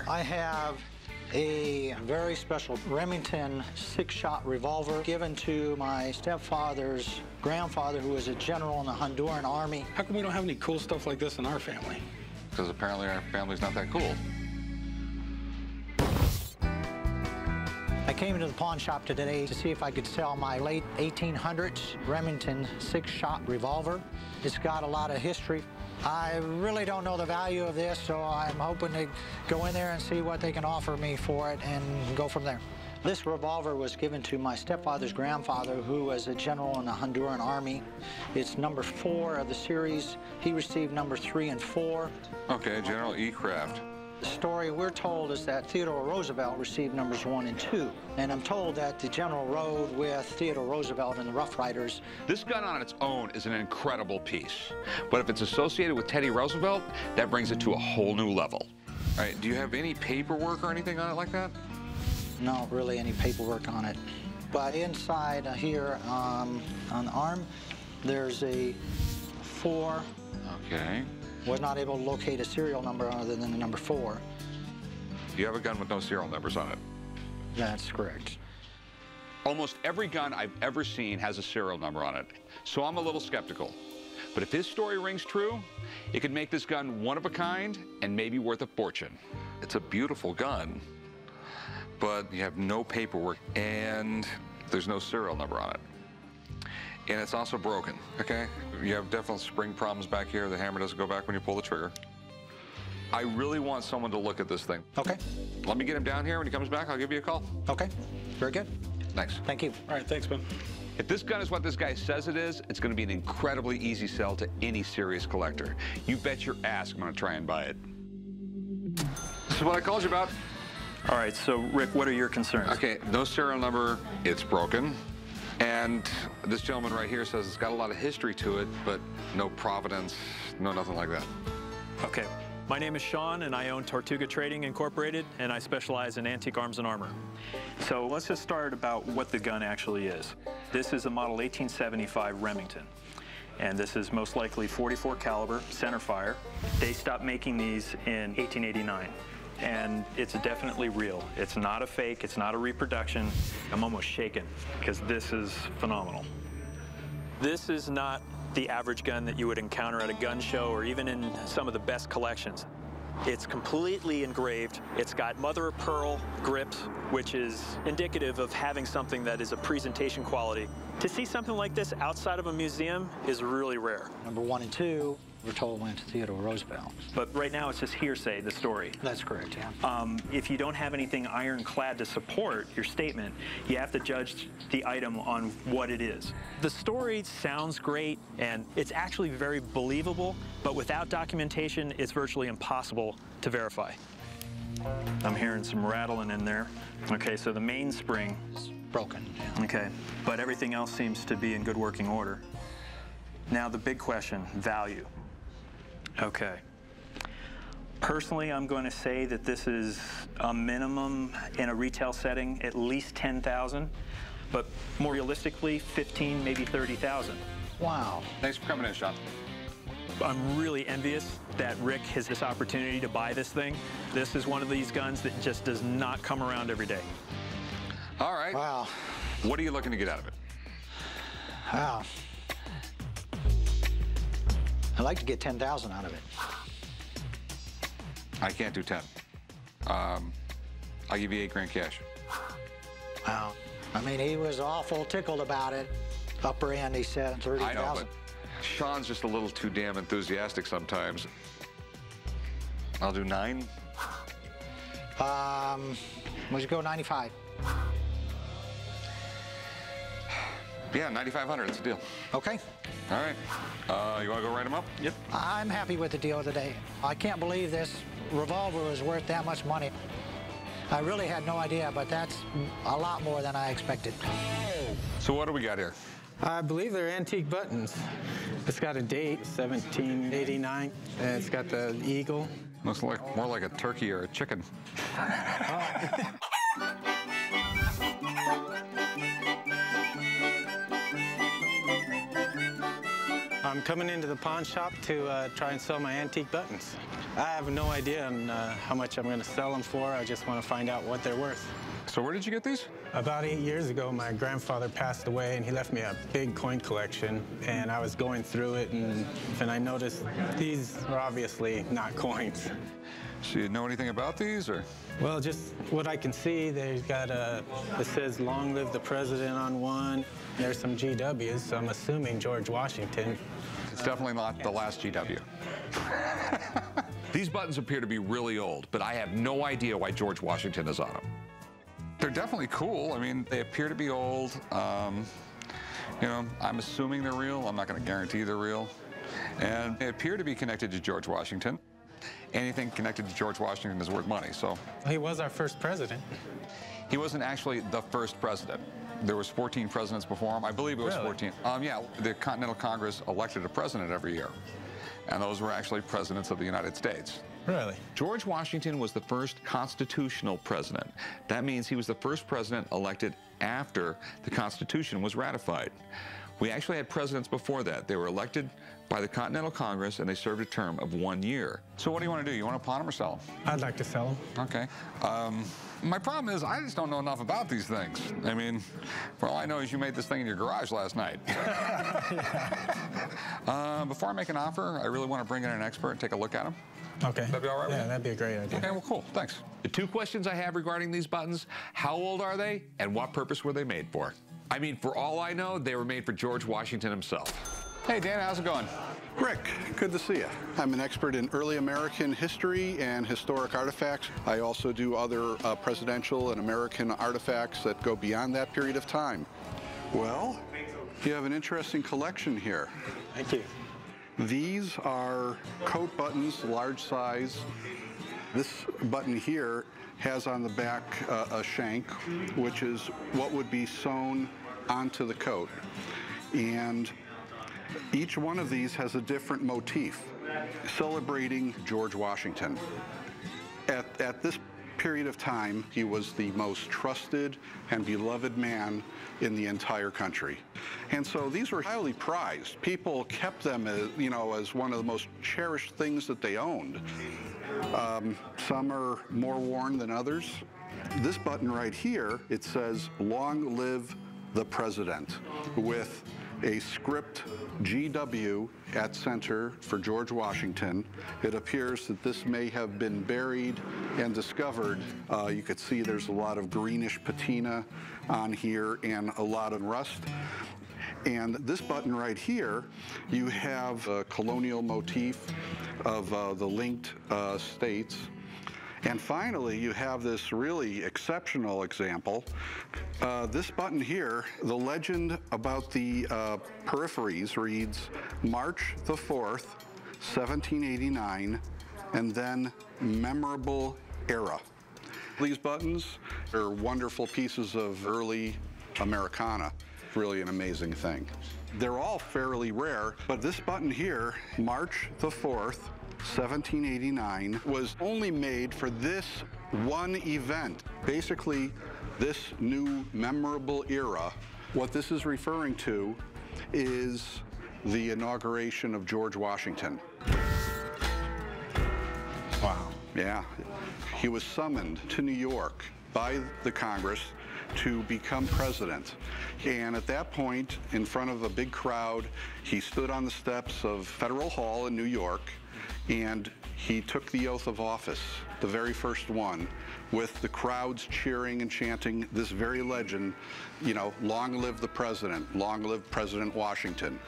here? I have a very special Remington 6-shot revolver given to my stepfather's grandfather, who was a general in the Honduran Army. How come we don't have any cool stuff like this in our family? Because apparently our family's not that cool. I came into the pawn shop today to see if I could sell my late 1800s Remington 6-shot revolver. It's got a lot of history. I really don't know the value of this, so I'm hoping to go in there and see what they can offer me for it and go from there. This revolver was given to my stepfather's grandfather, who was a general in the Honduran Army. It's number 4 of the series. He received number 3 and 4. Okay, General E. Kraft. The story we're told is that Theodore Roosevelt received numbers 1 and 2. And I'm told that the general rode with Theodore Roosevelt and the Rough Riders. This gun on its own is an incredible piece. But if it's associated with Teddy Roosevelt, that brings it to a whole new level. All right, do you have any paperwork or anything on it like that? Not really any paperwork on it. But inside here on the arm, there's a 4. Okay. Was not able to locate a serial number other than the number 4. You have a gun with no serial numbers on it? That's correct. Almost every gun I've ever seen has a serial number on it, so I'm a little skeptical. But if his story rings true, it could make this gun one of a kind and maybe worth a fortune. It's a beautiful gun, but you have no paperwork and there's no serial number on it. And it's also broken, okay? You have definite spring problems back here. The hammer doesn't go back when you pull the trigger. I really want someone to look at this thing. Okay. Let me get him down here. When he comes back, I'll give you a call. Okay. Very good. Thanks. Thank you. All right, thanks, Ben. If this gun is what this guy says it is, it's going to be an incredibly easy sell to any serious collector. You bet your ass I'm going to try and buy it. This is what I called you about. All right, so Rick, what are your concerns? Okay, no serial number, it's broken. And this gentleman right here says it's got a lot of history to it, but no provenance, no nothing like that. Okay. My name is Sean, and I own Tortuga Trading Incorporated, and I specialize in antique arms and armor. So let's just start about what the gun actually is. This is a model 1875 Remington, and this is most likely 44 caliber, center fire. They stopped making these in 1889. And it's definitely real. It's not a fake, it's not a reproduction. I'm almost shaken because this is phenomenal. This is not the average gun that you would encounter at a gun show or even in some of the best collections. It's completely engraved. It's got mother of pearl grips, which is indicative of having something that is a presentation quality. To see something like this outside of a museum is really rare. Number 1 and 2, we're told, went to Theodore Roosevelt. But right now it's just hearsay, the story. That's correct, yeah. If you don't have anything ironclad to support your statement, you have to judge the item on what it is. The story sounds great, and it's actually very believable, but without documentation, it's virtually impossible to verify. I'm hearing some rattling in there. Okay, so the mainspring It's broken, yeah. Okay, but everything else seems to be in good working order. Now the big question, value. Okay. Personally, I'm going to say that this is a minimum in a retail setting, at least $10,000, but more realistically, 15, maybe 30,000. Wow. Thanks for coming in, Sean. I'm really envious that Rick has this opportunity to buy this thing. This is one of these guns that just does not come around every day. All right. Wow. What are you looking to get out of it? Wow. I'd like to get 10,000 out of it. I can't do 10. I'll give you 8 grand cash. Wow. I mean, he was awful tickled about it. Upper end, he said, 30,000. I know, but Sean's just a little too damn enthusiastic sometimes. I'll do 9. We should go 95. Yeah, 9,500, it's a deal. Okay. All right. You want to go write them up? Yep. I'm happy with the deal today. I can't believe this revolver is worth that much money. I really had no idea, but that's a lot more than I expected. So what do we got here? I believe they're antique buttons. It's got a date, 1789, and it's got the eagle. Looks like more like a turkey or a chicken. I'm coming into the pawn shop to try and sell my antique buttons. I have no idea on how much I'm going to sell them for. I just want to find out what they're worth. So where did you get these? About 8 years ago, my grandfather passed away, and he left me a big coin collection. And I was going through it, and I noticed these are obviously not coins. So you know anything about these, or? Well, just what I can see, they've got it says "Long Live the President" on one. There's some GWs, so I'm assuming George Washington. It's definitely not the last GW. These buttons appear to be really old, but I have no idea why George Washington is on them. They're definitely cool. I mean, they appear to be old. You know, I'm assuming they're real. I'm not going to guarantee they're real. And they appear to be connected to George Washington. Anything connected to George Washington is worth money, so. He was our first president. He wasn't actually the first president. There was 14 presidents before him. I believe it was Really? 14. Yeah, the Continental Congress elected a president every year. And those were actually presidents of the United States. Really? George Washington was the first constitutional president. That means he was the first president elected after the Constitution was ratified. We actually had presidents before that. They were elected by the Continental Congress, and they served a term of 1 year. So what do you want to do? You want to pawn them or sell them? I'd like to sell them. Okay. My problem is I just don't know enough about these things. I mean, for all I know is you made this thing in your garage last night. Before I make an offer, I really want to bring in an expert and take a look at them. Okay. That'd be all right with Yeah, you? that'd be a great idea. Okay, well, cool. Thanks. The two questions I have regarding these buttons: how old are they, and what purpose were they made for? I mean, for all I know, they were made for George Washington himself. Hey, Dan, how's it going? Rick, good to see you. I'm an expert in early American history and historic artifacts. I also do other presidential and American artifacts that go beyond that period of time. Well, you have an interesting collection here. Thank you. These are coat buttons, large size. This button here has on the back a shank, which is what would be sewn onto the coat. And each one of these has a different motif, celebrating George Washington. At this period of time, he was the most trusted and beloved man in the entire country. And so these were highly prized. People kept them as, you know, as one of the most cherished things that they owned. Some are more worn than others. This button right here, it says, "Long Live the President," with a script GW at center for George Washington. It appears that this may have been buried and discovered. You could see there's a lot of greenish patina on here and a lot of rust. And this button right here, you have a colonial motif of the linked states. And finally, you have this really exceptional example. This button here, the legend about the peripheries reads March the 4th, 1789, and then memorable era. These buttons are wonderful pieces of early Americana. Really an amazing thing. They're all fairly rare, but this button here, March the 4th, 1789, was only made for this one event. Basically, this new memorable era, what this is referring to is the inauguration of George Washington. Wow. Yeah. He was summoned to New York by the Congress to become president. And at that point, in front of a big crowd, he stood on the steps of Federal Hall in New York, and he took the oath of office, the very first one, with the crowds cheering and chanting this very legend, you know, "Long live the president, long live President Washington."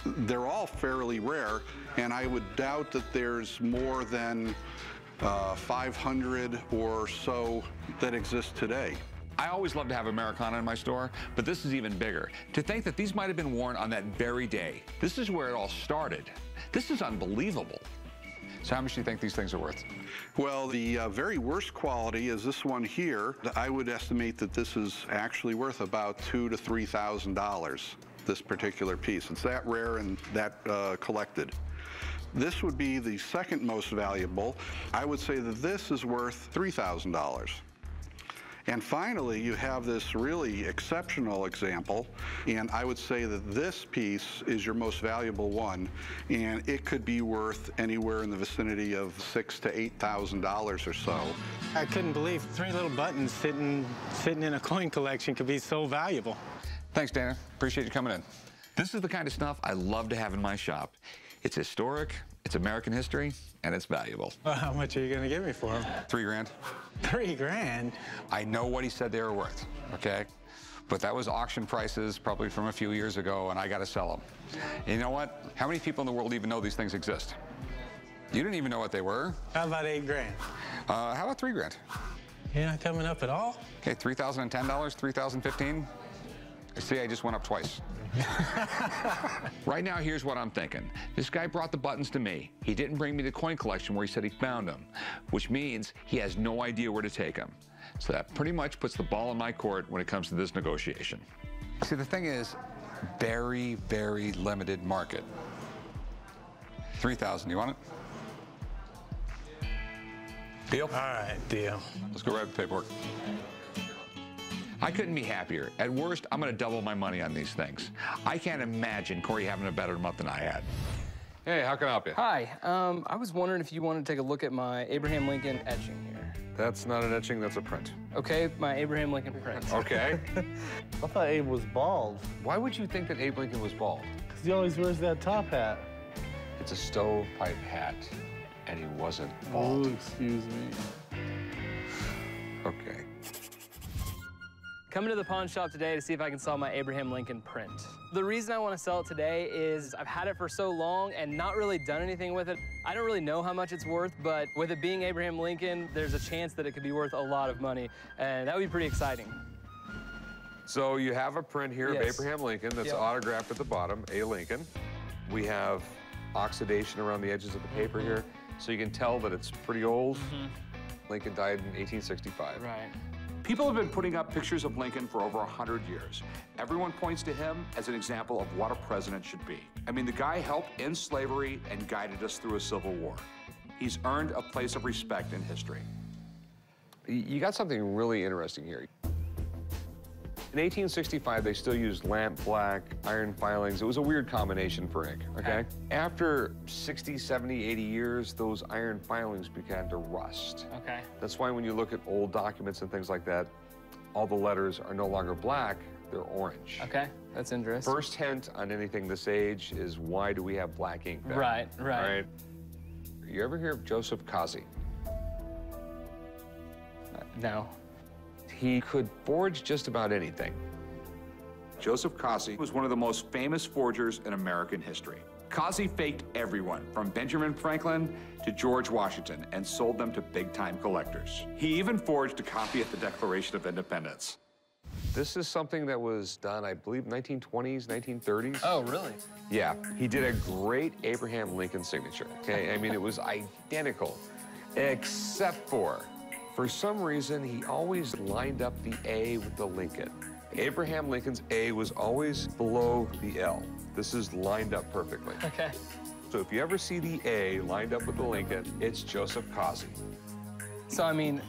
They're all fairly rare, and I would doubt that there's more than 500 or so that exist today. I always love to have Americana in my store, but this is even bigger. To think that these might have been worn on that very day. This is where it all started. This is unbelievable. So how much do you think these things are worth? Well, the very worst quality is this one here. I would estimate that this is actually worth about $2,000 to $3,000, this particular piece. It's that rare and that collected. This would be the second most valuable. I would say that this is worth $3,000. And finally, you have this really exceptional example, and I would say that this piece is your most valuable one, and it could be worth anywhere in the vicinity of $6,000 to $8,000 or so. I couldn't believe 3 little buttons sitting in a coin collection could be so valuable. Thanks, Dana. Appreciate you coming in. This is the kind of stuff I love to have in my shop. It's historic, it's American history, and it's valuable. Well, how much are you going to give me for them? $3 grand. 3 grand? I know what he said they were worth, okay? But that was auction prices probably from a few years ago, and I got to sell them. And you know what? How many people in the world even know these things exist? You didn't even know what they were. How about 8 grand? How about 3 grand? You're not coming up at all? Okay, $3,010, $3,015. See, I just went up twice. Right now, here's what I'm thinking. This guy brought the buttons to me. He didn't bring me the coin collection where he said he found them, which means he has no idea where to take them. So that pretty much puts the ball in my court when it comes to this negotiation. See, the thing is, very, very limited market. 3,000, you want it? Deal? All right, deal. Let's go write the paperwork. I couldn't be happier. At worst, I'm gonna double my money on these things. I can't imagine Corey having a better month than I had. Hey, how can I help you? Hi, I was wondering if you wanted to take a look at my Abraham Lincoln etching here. That's not an etching, that's a print. Okay, my Abraham Lincoln print. Okay. I thought Abe was bald, Why would you think that Abe Lincoln was bald? because he always wears that top hat. It's a stovepipe hat, and he wasn't Oh, bald. excuse me. Okay. Coming to the pawn shop today to see if I can sell my Abraham Lincoln print. The reason I want to sell it today is I've had it for so long and not really done anything with it. I don't really know how much it's worth, but with it being Abraham Lincoln, there's a chance that it could be worth a lot of money, and that would be pretty exciting. So you have a print here Yes. of Abraham Lincoln that's Yep. autographed at the bottom, A. Lincoln. We have oxidation around the edges of the paper here, so you can tell that it's pretty old. Lincoln died in 1865. Right. People have been putting up pictures of Lincoln for over 100 years. Everyone points to him as an example of what a president should be. I mean, the guy helped end slavery and guided us through a civil war. He's earned a place of respect in history. You got something really interesting here. In 1865, they still used lamp black, iron filings. It was a weird combination for ink, okay? After 60, 70, 80 years, those iron filings began to rust. Okay. That's why when you look at old documents and things like that, all the letters are no longer black, they're orange. Okay, that's interesting. First hint on anything this age is why do we have black ink then? Right, right. All right. You ever hear of Joseph Kazi? No. He could forge just about anything. Joseph Kazi was one of the most famous forgers in American history. Kazi faked everyone, from Benjamin Franklin to George Washington, and sold them to big-time collectors. He even forged a copy of the Declaration of Independence. This is something that was done, I believe, 1920s, 1930s. Oh, really? Yeah, he did a great Abraham Lincoln signature, okay? I mean, it was identical, except for some reason, he always lined up the A with the Lincoln. Abraham Lincoln's A was always below the L. This is lined up perfectly. Okay. So if you ever see the A lined up with the Lincoln, it's Joseph Kazi. So, I mean,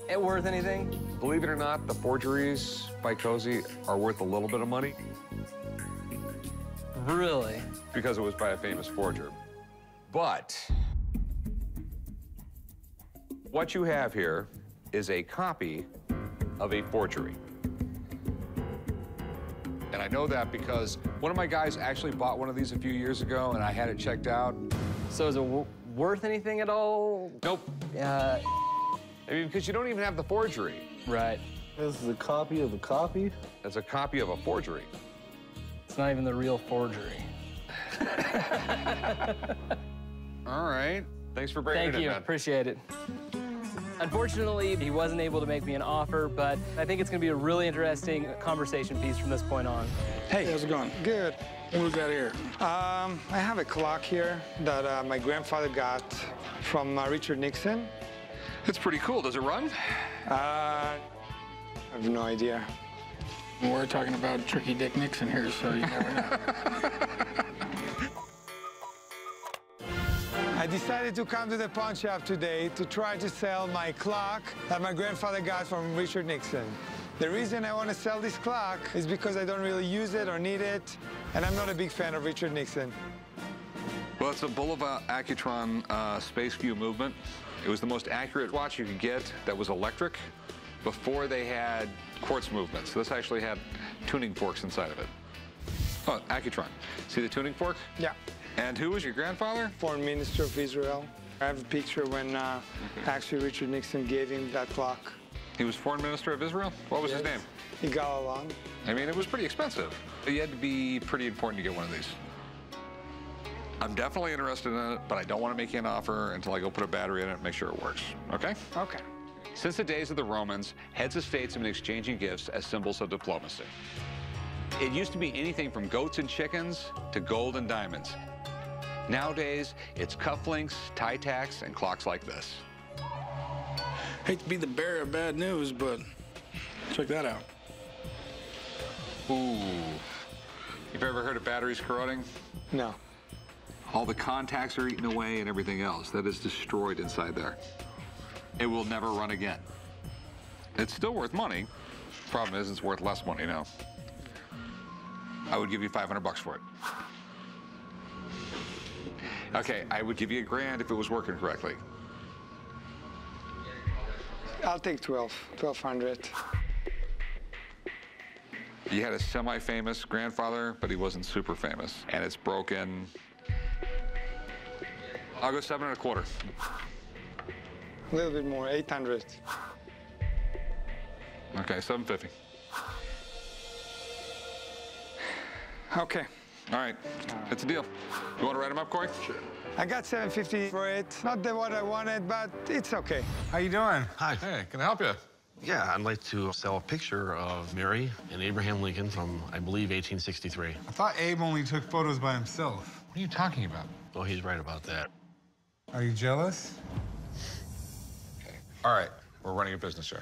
it worth anything? Believe it or not, the forgeries by Kazi are worth a little bit of money Really? because it was by a famous forger. But what you have here is a copy of a forgery. And I know that because one of my guys actually bought one of these a few years ago, and I had it checked out. So is it worth anything at all? Nope. Yeah. I mean, because you don't even have the forgery. Right. This is a copy of a copy? It's a copy of a forgery. It's not even the real forgery. All right. Thanks for breaking Thank it in, you. man. Appreciate it. Unfortunately, he wasn't able to make me an offer, but I think it's going to be a really interesting conversation piece from this point on. Hey, how's it going? Good. What we got here? I have a clock here that my grandfather got from Richard Nixon. It's pretty cool. Does it run? I have no idea. We're talking about Tricky Dick Nixon here, so you never know. I decided to come to the pawn shop today to try to sell my clock that my grandfather got from Richard Nixon. The reason I want to sell this clock is because I don't really use it or need it, and I'm not a big fan of Richard Nixon. Well, it's a Bulova Accutron Space View movement. It was the most accurate watch you could get that was electric before they had quartz movements. So this actually had tuning forks inside of it. Oh, Accutron. See the tuning fork? Yeah. And who was your grandfather? Foreign Minister of Israel. I have a picture when actually Richard Nixon gave him that clock. He was Foreign Minister of Israel? What was his name? Yigal Allon. I mean, it was pretty expensive. You had to be pretty important to get one of these. I'm definitely interested in it, but I don't want to make you an offer until I go put a battery in it and make sure it works, okay? Okay. Since the days of the Romans, heads of states have been exchanging gifts as symbols of diplomacy. It used to be anything from goats and chickens to gold and diamonds. Nowadays, it's cufflinks, tie tacks, and clocks like this. Hate to be the bearer of bad news, but check that out. Ooh. You've ever heard of batteries corroding? No. All the contacts are eaten away and everything else. That is destroyed inside there. It will never run again. It's still worth money. Problem is, it's worth less money now. I would give you $500 for it. Okay, I would give you $1,000 if it was working correctly. I'll take 1,200. You had a semi-famous grandfather, but he wasn't super famous, and it's broken. I'll go 7 1/4. A little bit more, 800. Okay, 750. Okay. All right, it's a deal. You want to write them up, Corey? Sure. I got 750 for it. Not what I wanted, but it's okay. How you doing? Hi. Hey, can I help you? Yeah, I'd like to sell a picture of Mary and Abraham Lincoln from, I believe, 1863. I thought Abe only took photos by himself. What are you talking about? Oh, he's right about that. Are you jealous? Okay. All right, we're running a business here.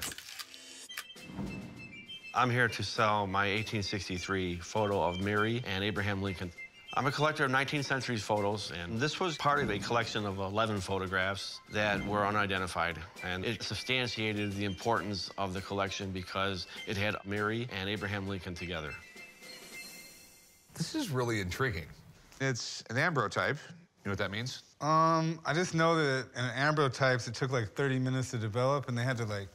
I'm here to sell my 1863 photo of Mary and Abraham Lincoln. I'm a collector of 19th century photos, and this was part of a collection of 11 photographs that were unidentified. And it substantiated the importance of the collection because it had Mary and Abraham Lincoln together. This is really intriguing. It's an ambrotype. You know what that means? I just know that in ambrotypes, it took like 30 minutes to develop, and they had to like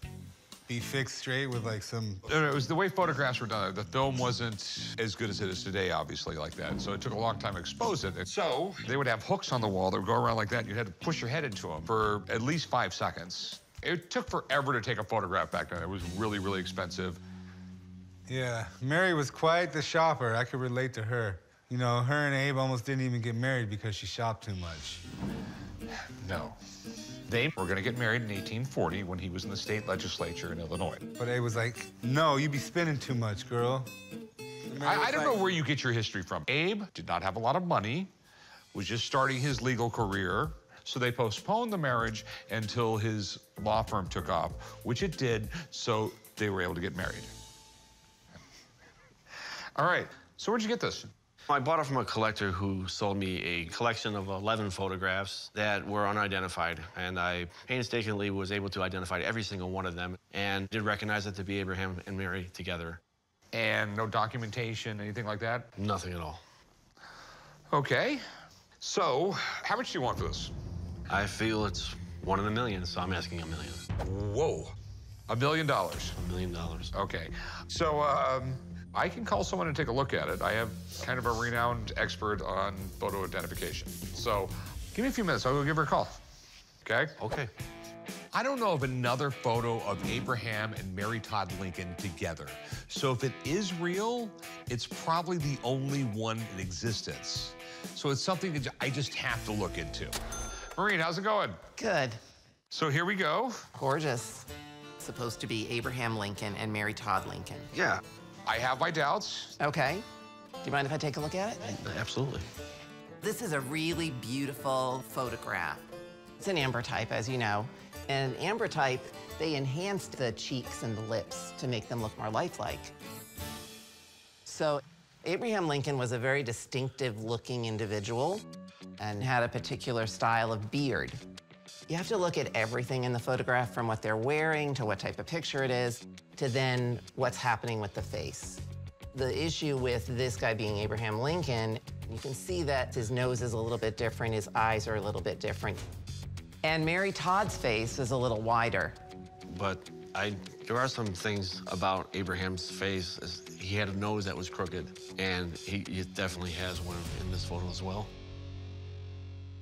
be fixed straight with like some... It was the way photographs were done. The film wasn't as good as it is today, obviously, like that. So it took a long time to expose it. And so they would have hooks on the wall that would go around like that, and you had to push your head into them for at least 5 seconds. It took forever to take a photograph back then. It was really, really expensive. Yeah, Mary was quite the shopper. I could relate to her. You know, her and Abe almost didn't even get married because she shopped too much. No. They were going to get married in 1840 when he was in the state legislature in Illinois. But Abe was like, no, you be spending too much, girl. I don't know where you get your history from. Abe did not have a lot of money, was just starting his legal career, so they postponed the marriage until his law firm took off, which it did, so they were able to get married. All right, so where'd you get this? I bought it from a collector who sold me a collection of 11 photographs that were unidentified, and I painstakingly was able to identify every single one of them and did recognize it to be Abraham and Mary together. And no documentation, anything like that? Nothing at all. Okay. So, how much do you want for this? I feel it's 1 in a million, so I'm asking $1 million. Whoa. $1 million? $1 million. Okay. So, I can call someone and take a look at it. I have kind of a renowned expert on photo identification. So, give me a few minutes. I'll go give her a call. Okay? Okay. I don't know of another photo of Abraham and Mary Todd Lincoln together. So if it is real, it's probably the only one in existence. So it's something that I just have to look into. Maureen, how's it going? Good. So here we go. Gorgeous. It's supposed to be Abraham Lincoln and Mary Todd Lincoln. Yeah. I have my doubts. Okay. Do you mind if I take a look at it? Absolutely. This is a really beautiful photograph. It's an ambrotype, as you know. And ambrotype, they enhanced the cheeks and the lips to make them look more lifelike. So Abraham Lincoln was a very distinctive-looking individual. and had a particular style of beard. You have to look at everything in the photograph, from what they're wearing to what type of picture it is, to then what's happening with the face. The issue with this guy being Abraham Lincoln, you can see that his nose is a little bit different, his eyes are a little bit different. And Mary Todd's face is a little wider. But there are some things about Abraham's face. He had a nose that was crooked, and he definitely has one in this photo as well.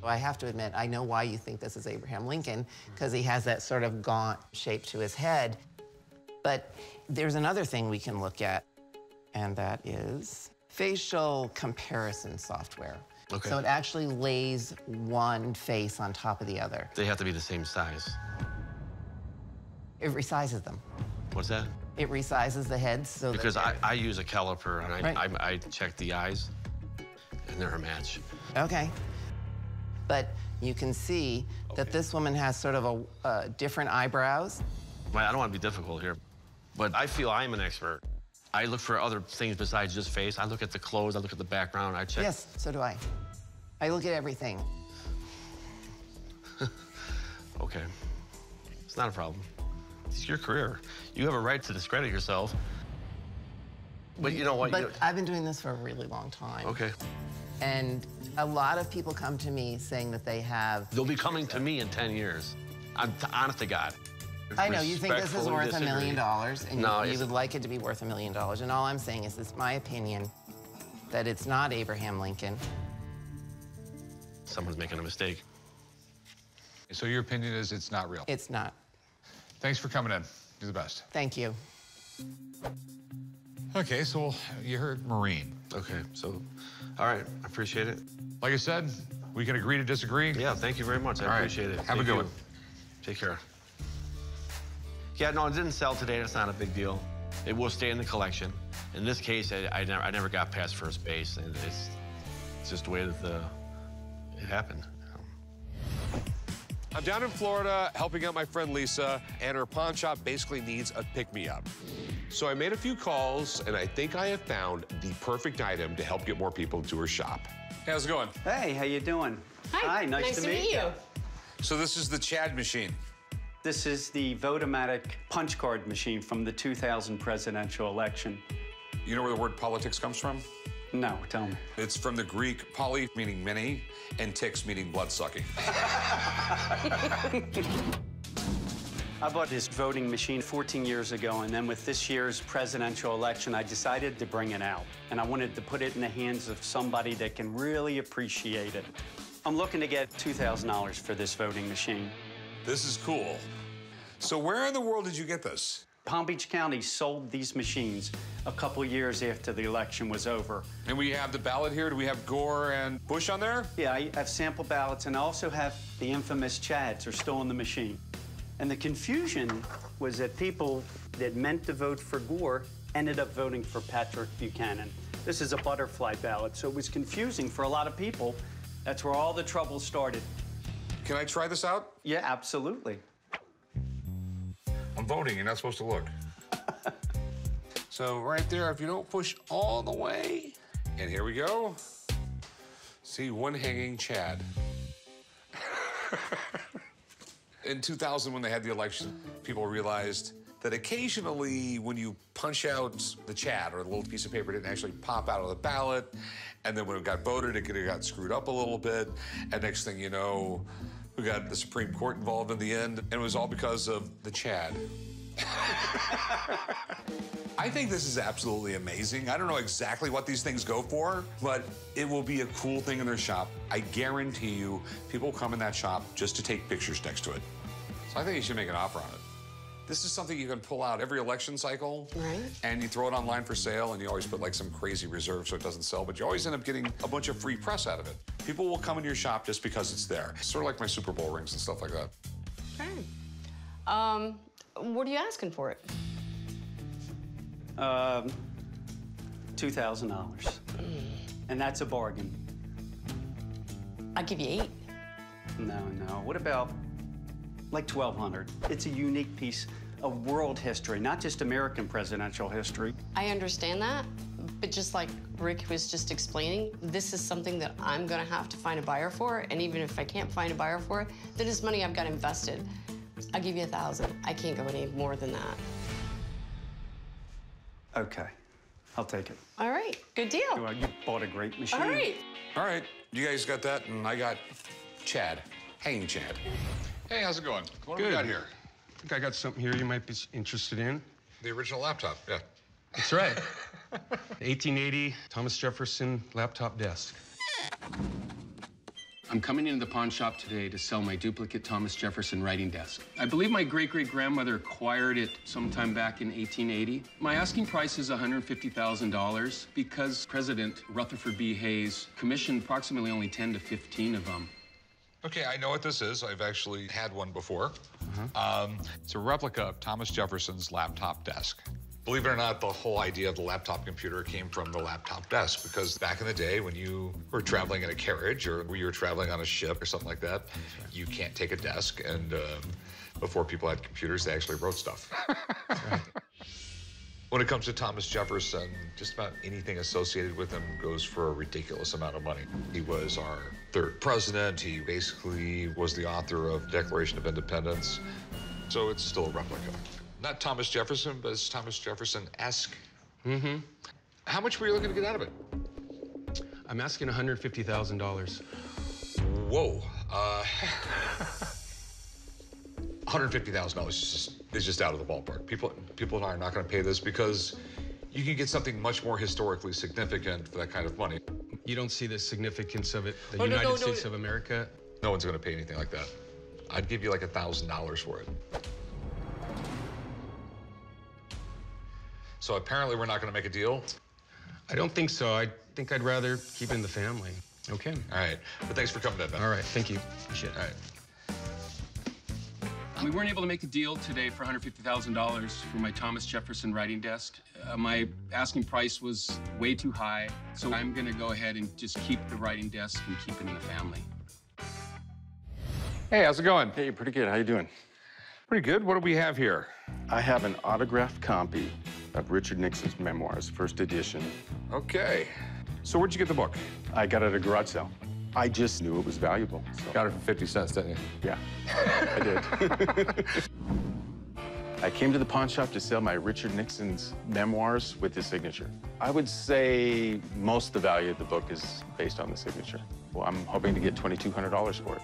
I have to admit, I know why you think this is Abraham Lincoln, because he has that sort of gaunt shape to his head. But there's another thing we can look at, and that is facial comparison software. Okay. So it actually lays one face on top of the other. They have to be the same size. It resizes them. What's that? It resizes the heads so because that I use a caliper, and Right. I check the eyes, and they're a match. Okay. But you can see that this woman has sort of a different eyebrows. I don't want to be difficult here, but I feel I'm an expert. I look for other things besides just face. I look at the clothes, I look at the background, I check. Yes, so do I. I look at everything. Okay. It's not a problem. It's your career. You have a right to discredit yourself. But you know what? But I've been doing this for a really long time. Okay. And a lot of people come to me saying that they have... They'll be coming to me in 10 years. I'm honest to God. I know, you think this is worth $1 million, and No, you would like it to be worth $1 million. And all I'm saying is, it's my opinion that it's not Abraham Lincoln. Someone's making a mistake. So your opinion is it's not real? It's not. Thanks for coming in. You're the best. Thank you. Okay, so you heard Marine. Okay, so, all right, I appreciate it. Like I said, we can agree to disagree. Yeah, thank you very much. I appreciate it. Have a good one. Take care. Yeah, no, it didn't sell today. That's not a big deal. It will stay in the collection. In this case, I never got past first base, and it's just the way that it happened. I'm down in Florida helping out my friend Lisa, and her pawn shop basically needs a pick-me-up. So I made a few calls, and I think I have found the perfect item to help get more people to her shop. Hey, how's it going? Hey, how you doing? Hi, nice to meet you. So this is the Chad machine. This is the Votomatic punch card machine from the 2000 presidential election. You know where the word politics comes from? No, tell me. It's from the Greek poly, meaning many, and tix, meaning blood-sucking. I bought this voting machine 14 years ago, and then with this year's presidential election, I decided to bring it out. And I wanted to put it in the hands of somebody that can really appreciate it. I'm looking to get $2,000 for this voting machine. This is cool. So where in the world did you get this? Palm Beach County sold these machines a couple years after the election was over. And we have the ballot here. Do we have Gore and Bush on there? Yeah, I have sample ballots, and I also have the infamous Chads are still in the machine. And the confusion was that people that meant to vote for Gore ended up voting for Patrick Buchanan. This is a butterfly ballot, so it was confusing for a lot of people. That's where all the trouble started. Can I try this out? Yeah, absolutely. I'm voting. You're not supposed to look. So right there, if you don't push all the way, and here we go. See, one hanging Chad. In 2000, when they had the election, people realized that occasionally when you punch out the Chad or the little piece of paper, it didn't actually pop out of the ballot. And then when it got voted, it could have got screwed up a little bit. And next thing you know, we got the Supreme Court involved in the end, and it was all because of the Chad. I think this is absolutely amazing. I don't know exactly what these things go for, but it will be a cool thing in their shop. I guarantee you, people come in that shop just to take pictures next to it. So I think you should make an offer on it. This is something you can pull out every election cycle, right? And you throw it online for sale, and you always put like some crazy reserve so it doesn't sell, but you always end up getting a bunch of free press out of it. People will come in your shop just because it's there. It's sort of like my Super Bowl rings and stuff like that. Okay. What are you asking for it? $2,000. And that's a bargain. I'll give you 8. No. What about like 1,200? It's a unique piece of world history, not just American presidential history. I understand that, But just like Rick was just explaining, this is something that I'm gonna have to find a buyer for, and even if I can't find a buyer for it, then it's money I've got invested. I'll give you 1,000. I can't go any more than that. Okay, I'll take it. All right, good deal. Well, you bought a great machine. All right. All right, you guys got that, and I got Chad. Hanging Chad. Hey, how's it going? What do we got here? I think I got something here you might be interested in. The original laptop, yeah. That's right. 1880 Thomas Jefferson laptop desk. I'm coming into the pawn shop today to sell my duplicate Thomas Jefferson writing desk. I believe my great-great-grandmother acquired it sometime back in 1880. My asking price is $150,000 because President Rutherford B. Hayes commissioned approximately only 10 to 15 of them. Okay, I know what this is. I've actually had one before. It's a replica of Thomas Jefferson's laptop desk. Believe it or not, the whole idea of the laptop computer came from the laptop desk, because back in the day when you were traveling in a carriage or when you were traveling on a ship or something like that, you can't take a desk, and before people had computers, they actually wrote stuff. When it comes to Thomas Jefferson, just about anything associated with him goes for a ridiculous amount of money. He was our third president. He basically was the author of Declaration of Independence. So it's still a replica. Not Thomas Jefferson, but it's Thomas Jefferson-esque. Mm-hmm. How much were you looking to get out of it? I'm asking $150,000. Whoa. $150,000 is just out of the ballpark. People are not going to pay this because you can get something much more historically significant for that kind of money. You don't see the significance of it, the United States of America? No one's going to pay anything like that. I'd give you like $1,000 for it. So apparently we're not going to make a deal? I don't think so. I think I'd rather keep it in the family. Okay. All right. But thanks for coming in, Ben. All right. Thank you. Appreciate it. All right. We weren't able to make a deal today for $150,000 for my Thomas Jefferson writing desk. My asking price was way too high, so I'm going to go ahead and just keep the writing desk and keep it in the family. Hey, how's it going? Hey, pretty good. How you doing? Pretty good. What do we have here? I have an autographed copy of Richard Nixon's memoirs, first edition. Okay. So where'd you get the book? I got it at a garage sale. I just knew it was valuable. So. Got it for 50 cents, didn't you? Yeah, I did. I came to the pawn shop to sell my Richard Nixon's memoirs with his signature. I would say most of the value of the book is based on the signature. Well, I'm hoping to get $2,200 for it.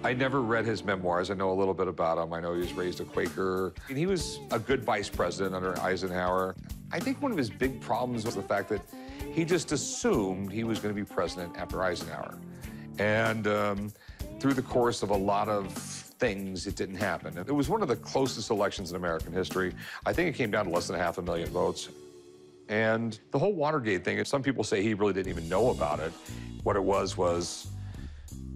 I never read his memoirs. I know a little bit about him. I know he was raised a Quaker. And he was a good vice president under Eisenhower. I think one of his big problems was the fact that he just assumed he was going to be president after Eisenhower. And through the course of a lot of things, it didn't happen. It was one of the closest elections in American history. I think it came down to less than 500,000 votes. And the whole Watergate thing, some people say he really didn't even know about it. What it was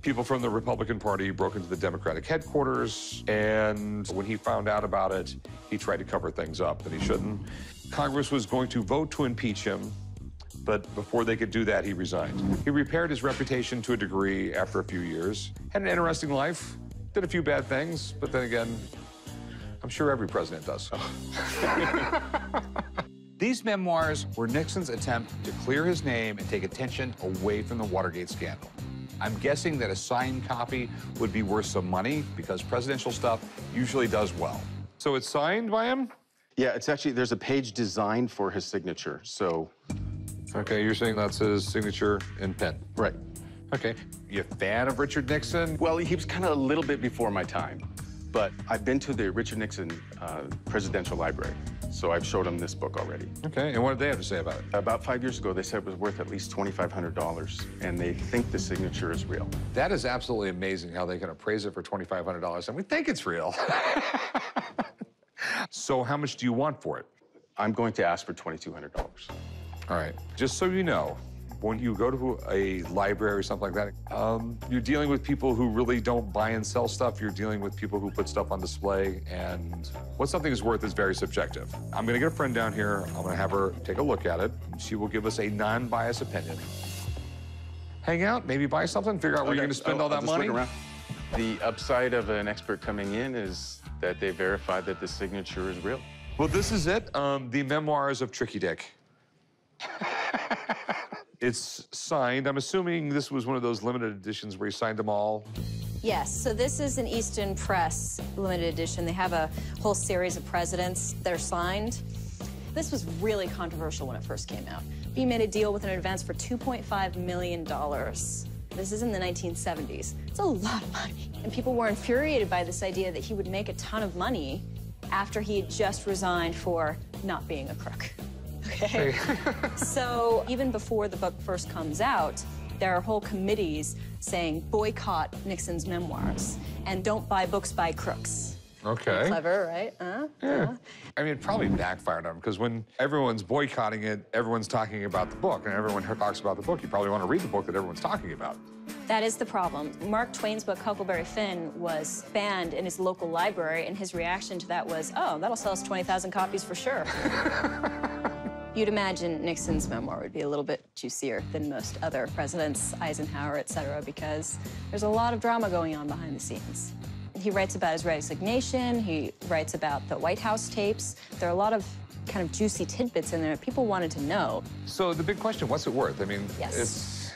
people from the Republican Party broke into the Democratic headquarters, and when he found out about it, he tried to cover things up, and he shouldn't. Congress was going to vote to impeach him, but before they could do that, he resigned. He repaired his reputation to a degree after a few years, had an interesting life, did a few bad things, but then again, I'm sure every president does. These memoirs were Nixon's attempt to clear his name and take attention away from the Watergate scandal. I'm guessing that a signed copy would be worth some money because presidential stuff usually does well. So it's signed by him? Yeah, it's actually, there's a page designed for his signature, so. Okay, you're saying that's his signature in pen? Right. Okay. You a fan of Richard Nixon? Well, he was kind of a little bit before my time, but I've been to the Richard Nixon Presidential Library, so I've showed him this book already. Okay, and what did they have to say about it? About 5 years ago, they said it was worth at least $2,500, and they think the signature is real. That is absolutely amazing how they can appraise it for $2,500, and we think it's real. So how much do you want for it? I'm going to ask for $2,200. All right, just so you know, when you go to a library or something like that, you're dealing with people who really don't buy and sell stuff. You're dealing with people who put stuff on display, and what something is worth is very subjective. I'm gonna get a friend down here. I'm gonna have her take a look at it. She will give us a non-biased opinion. Hang out, maybe buy something, figure out where you're gonna spend all that money. Look around. The upside of an expert coming in is that they verify that the signature is real. Well, this is it, the Memoirs of Tricky Dick. It's signed. I'm assuming this was one of those limited editions where he signed them all. Yes, so this is an Easton Press limited edition. They have a whole series of presidents that are signed. This was really controversial when it first came out. He made a deal with an advance for $2.5 million. This is in the 1970s. It's a lot of money. And people were infuriated by this idea that he would make a ton of money after he had just resigned for not being a crook. Okay? So even before the book first comes out, there are whole committees saying boycott Nixon's memoirs and don't buy books by crooks. Okay. Clever, right? Yeah. I mean, it probably backfired on him, because when everyone's boycotting it, everyone's talking about the book, and everyone talks about the book. You probably want to read the book that everyone's talking about. That is the problem. Mark Twain's book, Huckleberry Finn, was banned in his local library, and his reaction to that was, oh, that'll sell us 20,000 copies for sure. You'd imagine Nixon's memoir would be a little bit juicier than most other presidents, Eisenhower, et cetera, because there's a lot of drama going on behind the scenes. He writes about his resignation. He writes about the White House tapes. There are a lot of kind of juicy tidbits in there that people wanted to know. So the big question, what's it worth? I mean, yes.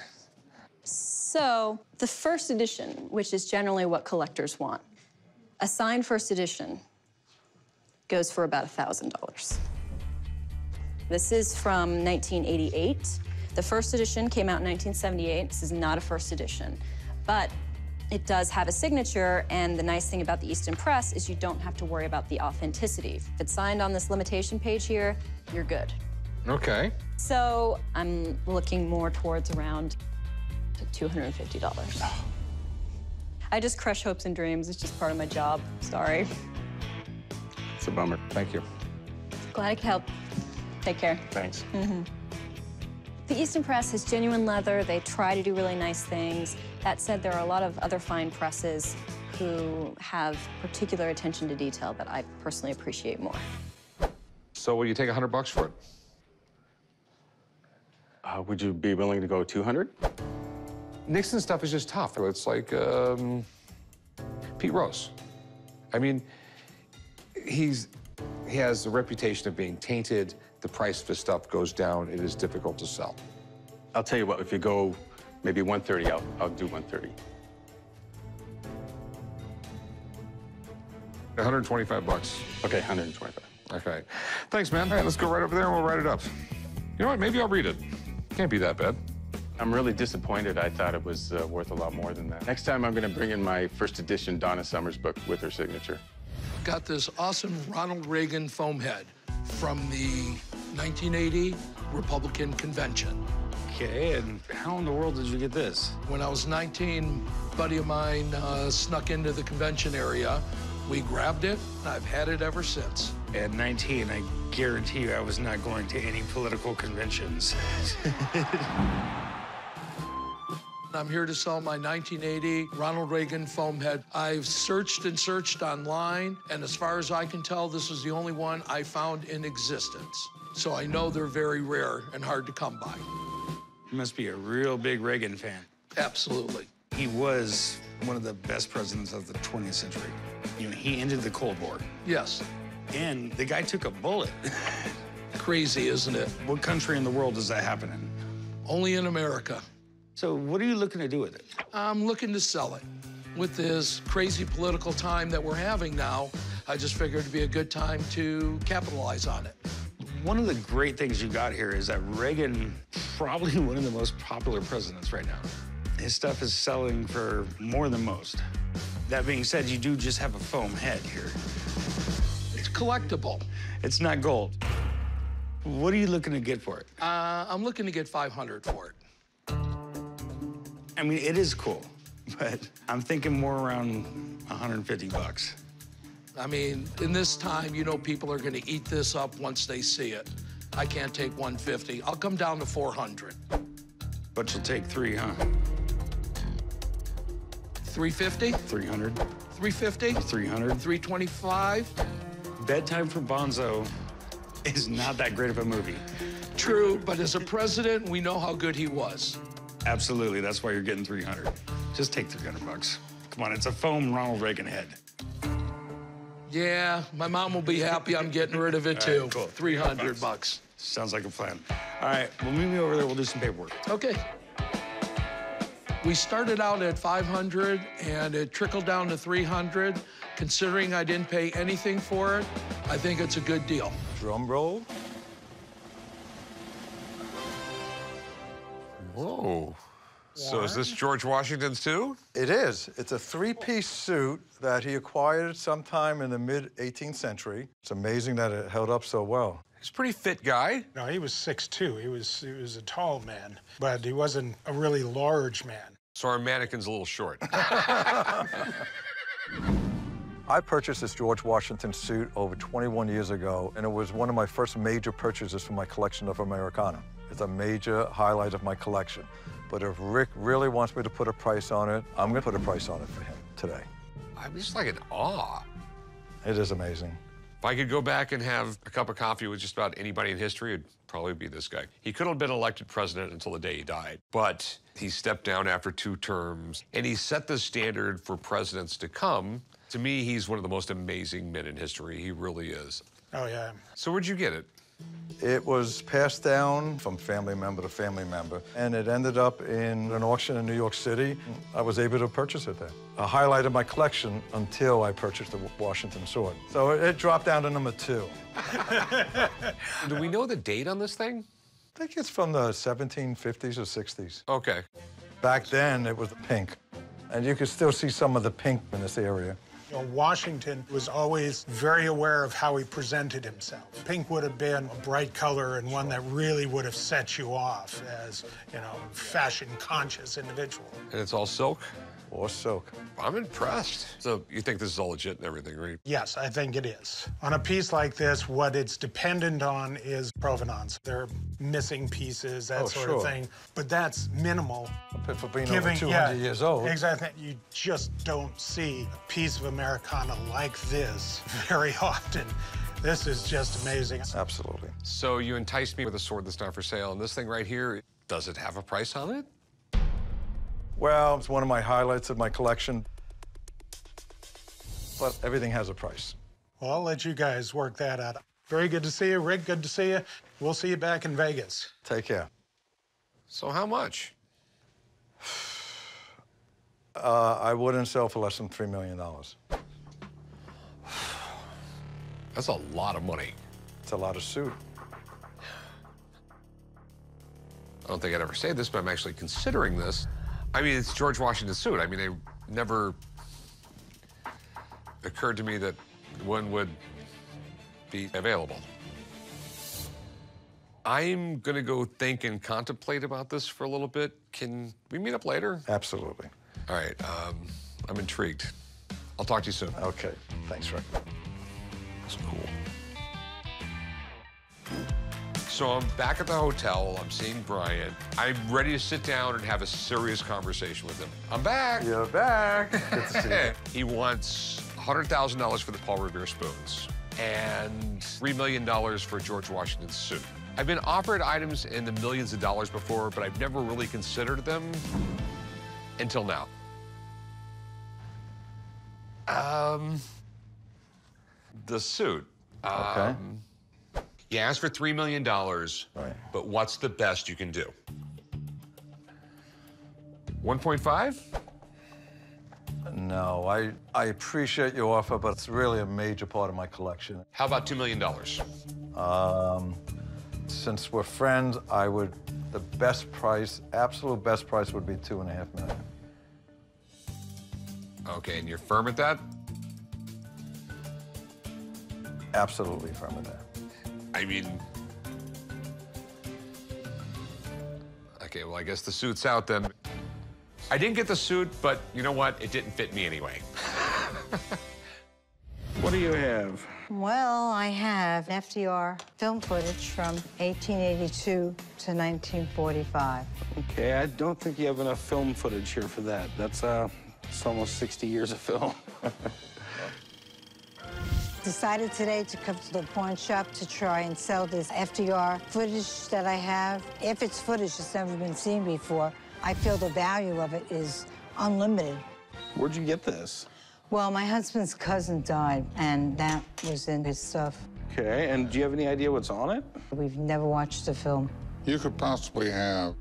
So the first edition, which is generally what collectors want, a signed first edition goes for about $1,000. This is from 1988. The first edition came out in 1978. This is not a first edition, but it does have a signature, and the nice thing about the Easton Press is you don't have to worry about the authenticity. If it's signed on this limitation page here, you're good. Okay. So I'm looking more towards around $250. I just crush hopes and dreams. It's just part of my job. Sorry. It's a bummer. Thank you. Glad I could help. Take care. Thanks. The Easton Press has genuine leather. They try to do really nice things. That said, there are a lot of other fine presses who have particular attention to detail that I personally appreciate more. So will you take $100 for it? Would you be willing to go 200? Nixon stuff is just tough. It's like Pete Rose. I mean, he has the reputation of being tainted. The price of his stuff goes down. It is difficult to sell. I'll tell you what, if you go maybe 130, I'll do 130. $125. Okay, 125. Okay. Thanks, man. All right, let's go right over there and we'll write it up. You know what? Maybe I'll read it. Can't be that bad. I'm really disappointed. I thought it was worth a lot more than that. Next time, I'm going to bring in my first edition Donna Summers book with her signature. Got this awesome Ronald Reagan foam head from the 1980 Republican Convention. Okay, and how in the world did you get this? When I was 19, a buddy of mine snuck into the convention area. We grabbed it, and I've had it ever since. At 19, I guarantee you I was not going to any political conventions. I'm here to sell my 1980 Ronald Reagan foam head. I've searched and searched online, and as far as I can tell, this is the only one I found in existence. So I know they're very rare and hard to come by. You must be a real big Reagan fan. Absolutely. He was one of the best presidents of the 20th century. You know, he ended the Cold War. Yes. And the guy took a bullet. Crazy, isn't it? What country in the world does that happen in? Only in America. So what are you looking to do with it? I'm looking to sell it. With this crazy political time that we're having now, I just figured it'd be a good time to capitalize on it. One of the great things you got here is that Reagan, probably one of the most popular presidents right now. His stuff is selling for more than most. That being said, you do just have a foam head here. It's collectible. It's not gold. What are you looking to get for it? I'm looking to get $500 for it. I mean, it is cool, but I'm thinking more around $150. I mean, in this time, you know people are gonna eat this up once they see it. I can't take $150. I'll come down to $400. But you'll take 3, huh? $350? 300. $350? 300. $325? Bedtime for Bonzo is not that great of a movie. True, but as a president, we know how good he was. Absolutely, that's why you're getting 300. Just take $300. Come on, it's a foam Ronald Reagan head. Yeah, my mom will be happy I'm getting rid of it too. All right, cool. 300 bucks. Sounds like a plan. All right, well, meet me over there. We'll do some paperwork. Okay. We started out at 500 and it trickled down to 300. Considering I didn't pay anything for it, I think it's a good deal. Drum roll. Whoa. So is this George Washington's too? It is. It's a three-piece suit that he acquired sometime in the mid-18th century. It's amazing that it held up so well. He's a pretty fit guy. No, he was 6'2". He was a tall man, but he wasn't a really large man. So our mannequin's a little short. I purchased this George Washington suit over 21 years ago, and it was one of my first major purchases for my collection of Americana. It's a major highlight of my collection. But if Rick really wants me to put a price on it, I'm gonna put a price on it for him today. I'm just like in awe. It is amazing. If I could go back and have a cup of coffee with just about anybody in history, it'd probably be this guy. He could have been elected president until the day he died, but he stepped down after 2 terms, and he set the standard for presidents to come. To me, he's one of the most amazing men in history. He really is. Oh, yeah. So where'd you get it? It was passed down from family member to family member, and it ended up in an auction in New York City. I was able to purchase it there. A highlight of my collection until I purchased the Washington sword. So it dropped down to number 2. Do we know the date on this thing? I think it's from the 1750s or 60s. Okay. Back then, it was pink, and you could still see some of the pink in this area. You know, Washington was always very aware of how he presented himself. Pink would have been a bright color and one that really would have set you off as, you know, fashion-conscious individual. And it's all silk? Or silk. I'm impressed. So you think this is all legit and everything, right? Yes, I think it is. On a piece like this, what it's dependent on is provenance. There are missing pieces, that sort of thing. But that's minimal. For being over 200 years old. Exactly. You just don't see a piece of Americana like this very often. This is just amazing. Absolutely. So you enticed me with a sword that's not for sale, and this thing right here, does it have a price on it? Well, it's one of my highlights of my collection. But everything has a price. Well, I'll let you guys work that out. Very good to see you, Rick. Good to see you. We'll see you back in Vegas. Take care. So how much? I wouldn't sell for less than $3 million. That's a lot of money. It's a lot of suit. I don't think I'd ever say this, but I'm actually considering this. I mean, it's George Washington's suit. I mean, it never occurred to me that one would be available. I'm gonna go think and contemplate about this for a little bit. Can we meet up later? Absolutely. All right, I'm intrigued. I'll talk to you soon. Okay, thanks, Rick. That's cool. So I'm back at the hotel. I'm seeing Brian. I'm ready to sit down and have a serious conversation with him. I'm back. You're back. Good to see you. He wants $100,000 for the Paul Revere spoons and $3 million for George Washington's suit. I've been offered items in the millions of dollars before, but I've never really considered them until now. The suit. Okay. You asked for $3 million, right. But what's the best you can do? 1.5? No, I appreciate your offer, but it's really a major part of my collection. How about $2 million? Since we're friends, the best price, absolute best price would be $2.5 million. Okay, and you're firm at that? Absolutely firm at that. I mean, okay, well, I guess the suit's out then. I didn't get the suit, but you know what? It didn't fit me anyway. What do you have? Well, I have FDR film footage from 1882 to 1945. Okay, I don't think you have enough film footage here for that. That's it's almost 60 years of film. Decided today to come to the pawn shop to try and sell this FDR footage that I have. If it's footage that's never been seen before, I feel the value of it is unlimited. Where'd you get this? Well, my husband's cousin died, and that was in his stuff. Okay, and do you have any idea what's on it? We've never watched the film. You could possibly have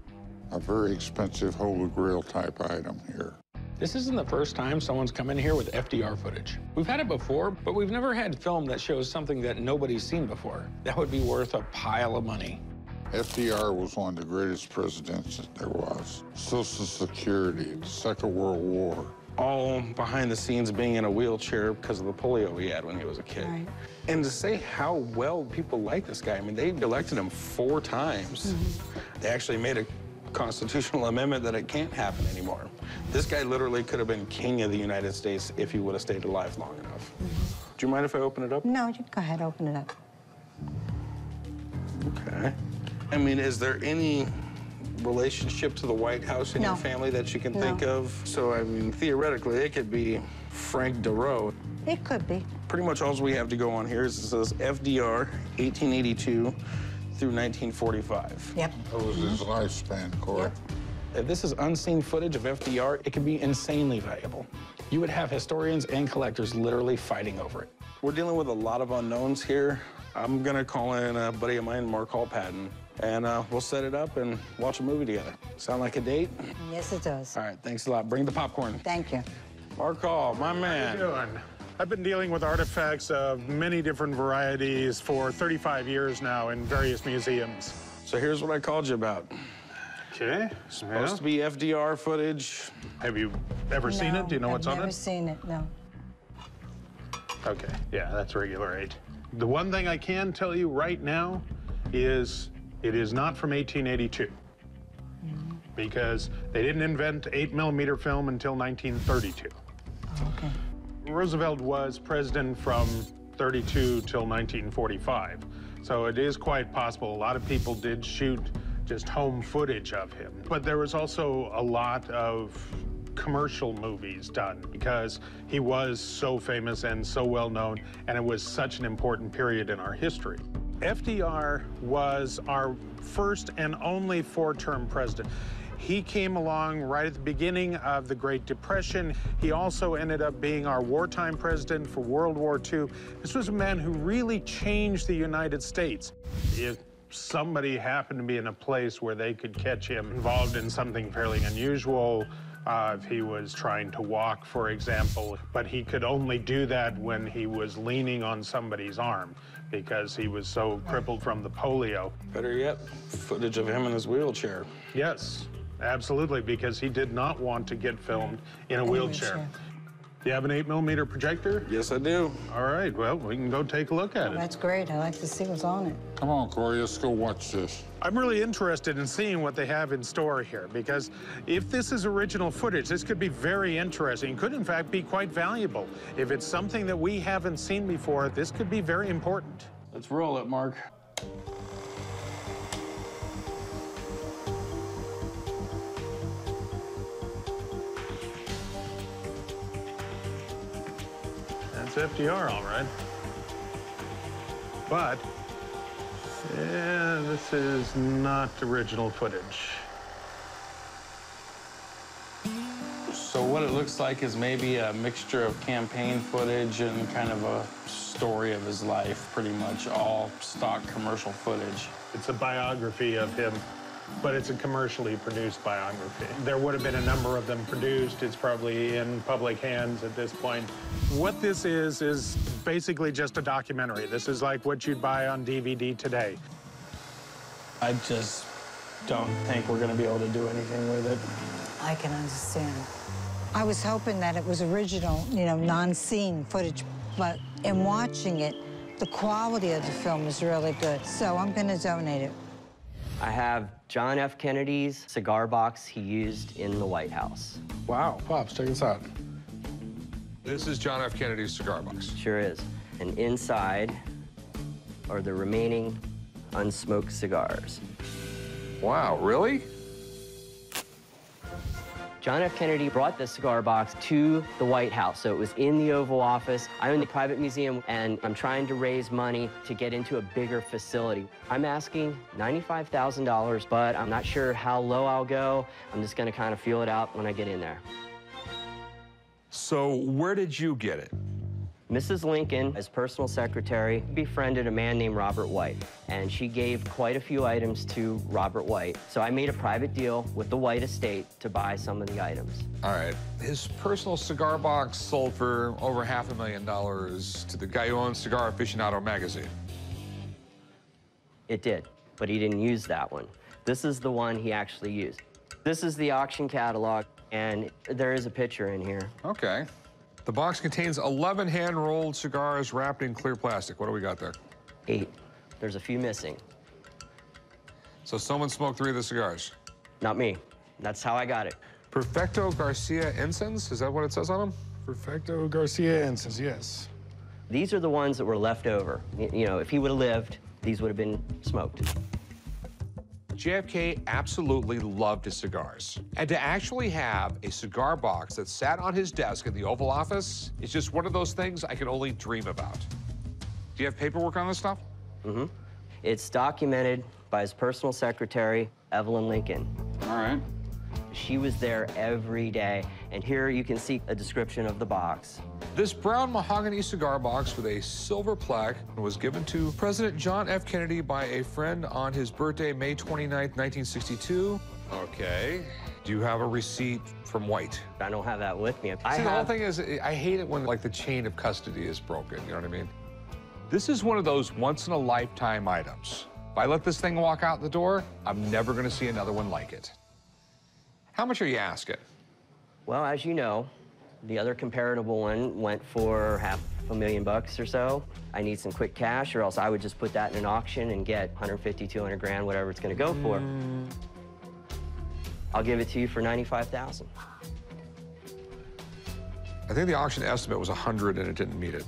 a very expensive Holy Grail type item here. This isn't the first time someone's come in here with FDR footage. We've had it before, but we've never had film that shows something that nobody's seen before. That would be worth a pile of money. FDR was one of the greatest presidents that there was. Social Security, the Second World War. All behind the scenes being in a wheelchair because of the polio he had when he was a kid. Right. And to say how well people like this guy, I mean, they elected him 4 times. They actually made a constitutional amendment that it can't happen anymore. This guy literally could have been king of the United States if he would have stayed alive long enough. Do you mind if I open it up? No, you can go ahead, open it up. Okay. I mean, is there any relationship to the White House in No. your family that you can No. think of? So, I mean, theoretically, it could be Frank DeRoe. It could be. Pretty much all we have to go on here is it says FDR, 1882 through 1945. Yep. That was his lifespan, Corey. If this is unseen footage of FDR, it could be insanely valuable. You would have historians and collectors literally fighting over it. We're dealing with a lot of unknowns here. I'm gonna call in a buddy of mine, Mark Hall-Patton, and we'll set it up and watch a movie together. Sound like a date? Yes, it does. All right, thanks a lot. Bring the popcorn. Thank you. Mark Hall, my man. How you doing? I've been dealing with artifacts of many different varieties for 35 years now in various museums. So here's what I called you about. Okay. Supposed to be FDR footage. Have you ever seen it? Do you know what's on I've never it? seen it, no. Okay, yeah, that's regular 8. The one thing I can tell you right now is it is not from 1882. Because they didn't invent 8mm film until 1932. Okay. Roosevelt was president from 32 till 1945. So it is quite possible. A lot of people did shoot just home footage of him. But there was also a lot of commercial movies done because he was so famous and so well known, and it was such an important period in our history. FDR was our first and only 4-term president. He came along right at the beginning of the Great Depression. He also ended up being our wartime president for World War II. This was a man who really changed the United States. If somebody happened to be in a place where they could catch him involved in something fairly unusual, if he was trying to walk, for example, but he could only do that when he was leaning on somebody's arm because he was so crippled from the polio. Better yet, footage of him in his wheelchair. Yes, absolutely, because he did not want to get filmed in a wheelchair. Do you have an 8mm projector? Yes, I do. All right, well, we can go take a look at it. That's great. I like to see what's on it. Come on, Corey, let's go watch this. I'm really interested in seeing what they have in store here, because if this is original footage, this could be very interesting. Could, in fact, be quite valuable. If it's something that we haven't seen before, this could be very important. Let's roll it, Mark. That's FDR, all right. But, yeah, this is not original footage. So what it looks like is maybe a mixture of campaign footage and kind of a story of his life, pretty much all stock commercial footage. It's a biography of him, but it's a commercially produced biography. There would have been a number of them produced. It's probably in public hands at this point. What this is basically just a documentary. This is like what you'd buy on DVD today. I just don't think we're going to be able to do anything with it. I can understand. I was hoping that it was original, you know, non-seen footage, but in watching it, the quality of the film is really good, so I'm going to donate it. I have John F. Kennedy's cigar box he used in the White House. Wow, Pops, check this out. This is John F. Kennedy's cigar box. Sure is. And inside are the remaining unsmoked cigars. Wow, really? John F. Kennedy brought this cigar box to the White House, so it was in the Oval Office. I'm in the private museum, and I'm trying to raise money to get into a bigger facility. I'm asking $95,000, but I'm not sure how low I'll go. I'm just gonna kind of feel it out when I get in there. So where did you get it? Mrs. Lincoln, as personal secretary, befriended a man named Robert White, and she gave quite a few items to Robert White. So I made a private deal with the White estate to buy some of the items. All right. His personal cigar box sold for over $500,000 to the guy who owns Cigar Aficionado magazine. It did, but he didn't use that one. This is the one he actually used. This is the auction catalog, and there is a picture in here. Okay. The box contains 11 hand-rolled cigars wrapped in clear plastic. What do we got there? 8. There's a few missing. So someone smoked 3 of the cigars? Not me. That's how I got it. Perfecto Garcia incense? Is that what it says on them? Perfecto Garcia incense, yes. These are the ones that were left over. You know, if he would have lived, these would have been smoked. JFK absolutely loved his cigars. And to actually have a cigar box that sat on his desk in the Oval Office is just one of those things I can only dream about. Do you have paperwork on this stuff? Mm-hmm. It's documented by his personal secretary, Evelyn Lincoln. All right. She was there every day, and here you can see a description of the box. This brown mahogany cigar box with a silver plaque was given to President John F. Kennedy by a friend on his birthday, May 29th, 1962. Okay. Do you have a receipt from White? I don't have that with me. See, the whole thing is, I hate it when, like, the chain of custody is broken, you know what I mean? This is one of those once-in-a-lifetime items. If I let this thing walk out the door, I'm never going to see another one like it. How much are you asking? Well, as you know, the other comparable one went for $500,000 or so. I need some quick cash, or else I would just put that in an auction and get 150, 200 grand, whatever it's going to go for. I'll give it to you for $95,000. I think the auction estimate was 100 and it didn't meet it.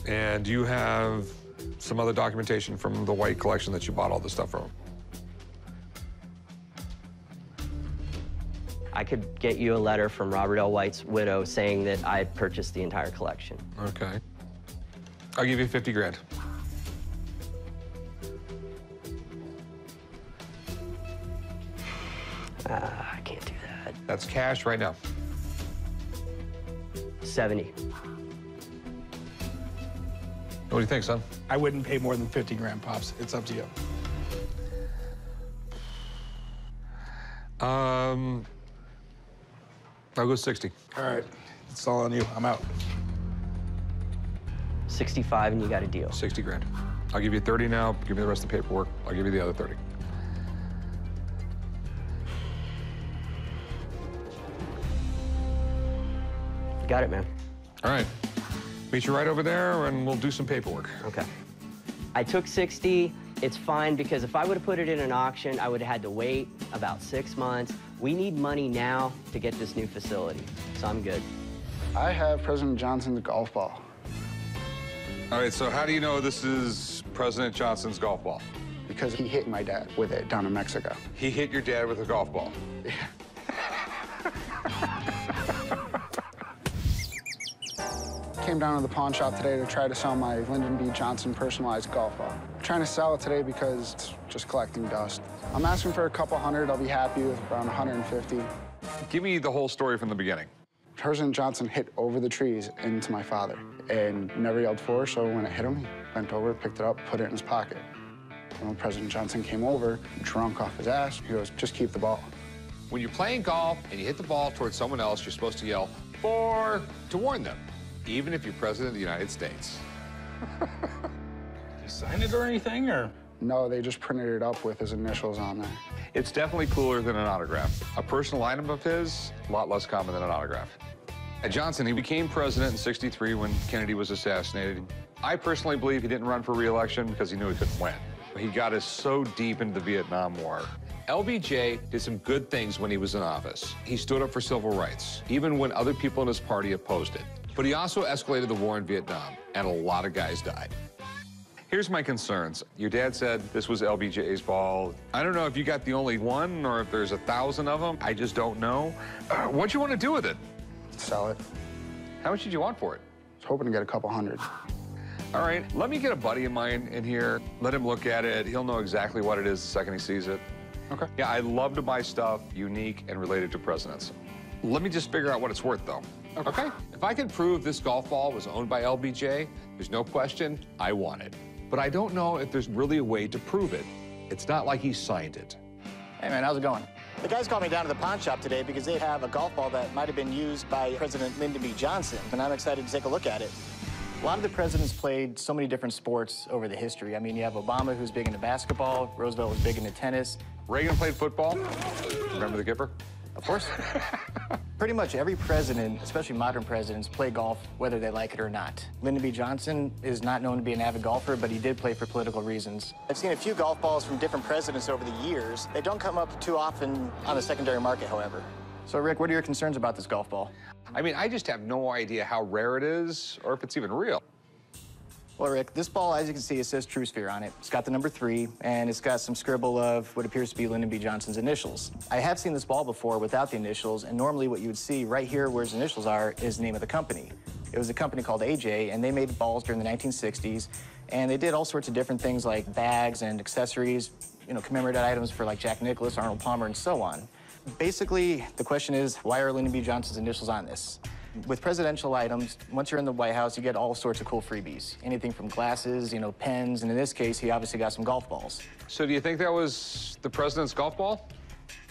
And you have some other documentation from the White collection that you bought all this stuff from? I could get you a letter from Robert L. White's widow saying that I had purchased the entire collection. Okay. I'll give you 50 grand. I can't do that. That's cash right now. 70. What do you think, son? I wouldn't pay more than 50 grand, Pops. It's up to you. I'll go 60. All right. It's all on you. I'm out. 65 and you got a deal. 60 grand. I'll give you 30 now. Give me the rest of the paperwork. I'll give you the other 30. Got it, man. All right. Meet you right over there, and we'll do some paperwork. Okay. I took 60. It's fine, because if I would have put it in an auction, I would have had to wait about 6 months. We need money now to get this new facility, so I'm good. I have President Johnson's golf ball. All right, so how do you know this is President Johnson's golf ball? Because he hit my dad with it down in Mexico. He hit your dad with a golf ball? Yeah. Came down to the pawn shop today to try to sell my Lyndon B. Johnson personalized golf ball. I'm trying to sell it today because it's just collecting dust. I'm asking for a couple hundred. I'll be happy with around 150. Give me the whole story from the beginning. President Johnson hit over the trees into my father and never yelled for, so when it hit him, he bent over, picked it up, put it in his pocket. When President Johnson came over, drunk off his ass, he goes, just keep the ball. When you're playing golf and you hit the ball towards someone else, you're supposed to yell, "for," to warn them, even if you're President of the United States. You sign it or anything, or? No, they just printed it up with his initials on there. It's definitely cooler than an autograph. A personal item of his, a lot less common than an autograph. At Johnson, he became president in '63 when Kennedy was assassinated. I personally believe he didn't run for re-election because he knew he couldn't win. He got us so deep into the Vietnam War. LBJ did some good things when he was in office. He stood up for civil rights, even when other people in his party opposed it. But he also escalated the war in Vietnam, and a lot of guys died. Here's my concerns. Your dad said this was LBJ's ball. I don't know if you got the only one or if there's 1,000 of them. I just don't know. What you want to do with it? Sell it. How much did you want for it? I was hoping to get a couple hundred. All right, let me get a buddy of mine in here. Let him look at it. He'll know exactly what it is the second he sees it. Okay. Yeah, I love to buy stuff unique and related to presidents. Let me just figure out what it's worth, though. Okay? If I can prove this golf ball was owned by LBJ, there's no question I want it. But I don't know if there's really a way to prove it. It's not like he signed it. Hey, man, how's it going? The guys called me down to the pawn shop today because they have a golf ball that might have been used by President Lyndon B. Johnson, and I'm excited to take a look at it. A lot of the presidents played so many different sports over the history. I mean, you have Obama, who's big into basketball. Roosevelt was big into tennis. Reagan played football. Remember the Gipper? Of course. Pretty much every president, especially modern presidents, play golf whether they like it or not. Lyndon B. Johnson is not known to be an avid golfer, but he did play for political reasons. I've seen a few golf balls from different presidents over the years. They don't come up too often on the secondary market, however. So, Rick, what are your concerns about this golf ball? I mean, I just have no idea how rare it is or if it's even real. Well, Rick, this ball, as you can see, it says True Sphere on it. It's got the number 3, and it's got some scribble of what appears to be Lyndon B. Johnson's initials. I have seen this ball before without the initials, and normally what you would see right here where his initials are is the name of the company. It was a company called AJ, and they made balls during the 1960s, and they did all sorts of different things like bags and accessories, you know, commemorative items for like Jack Nicklaus, Arnold Palmer, and so on. Basically, the question is, why are Lyndon B. Johnson's initials on this? With presidential items, once you're in the White House, you get all sorts of cool freebies. Anything from glasses, you know, pens, and in this case, he obviously got some golf balls. So do you think that was the president's golf ball?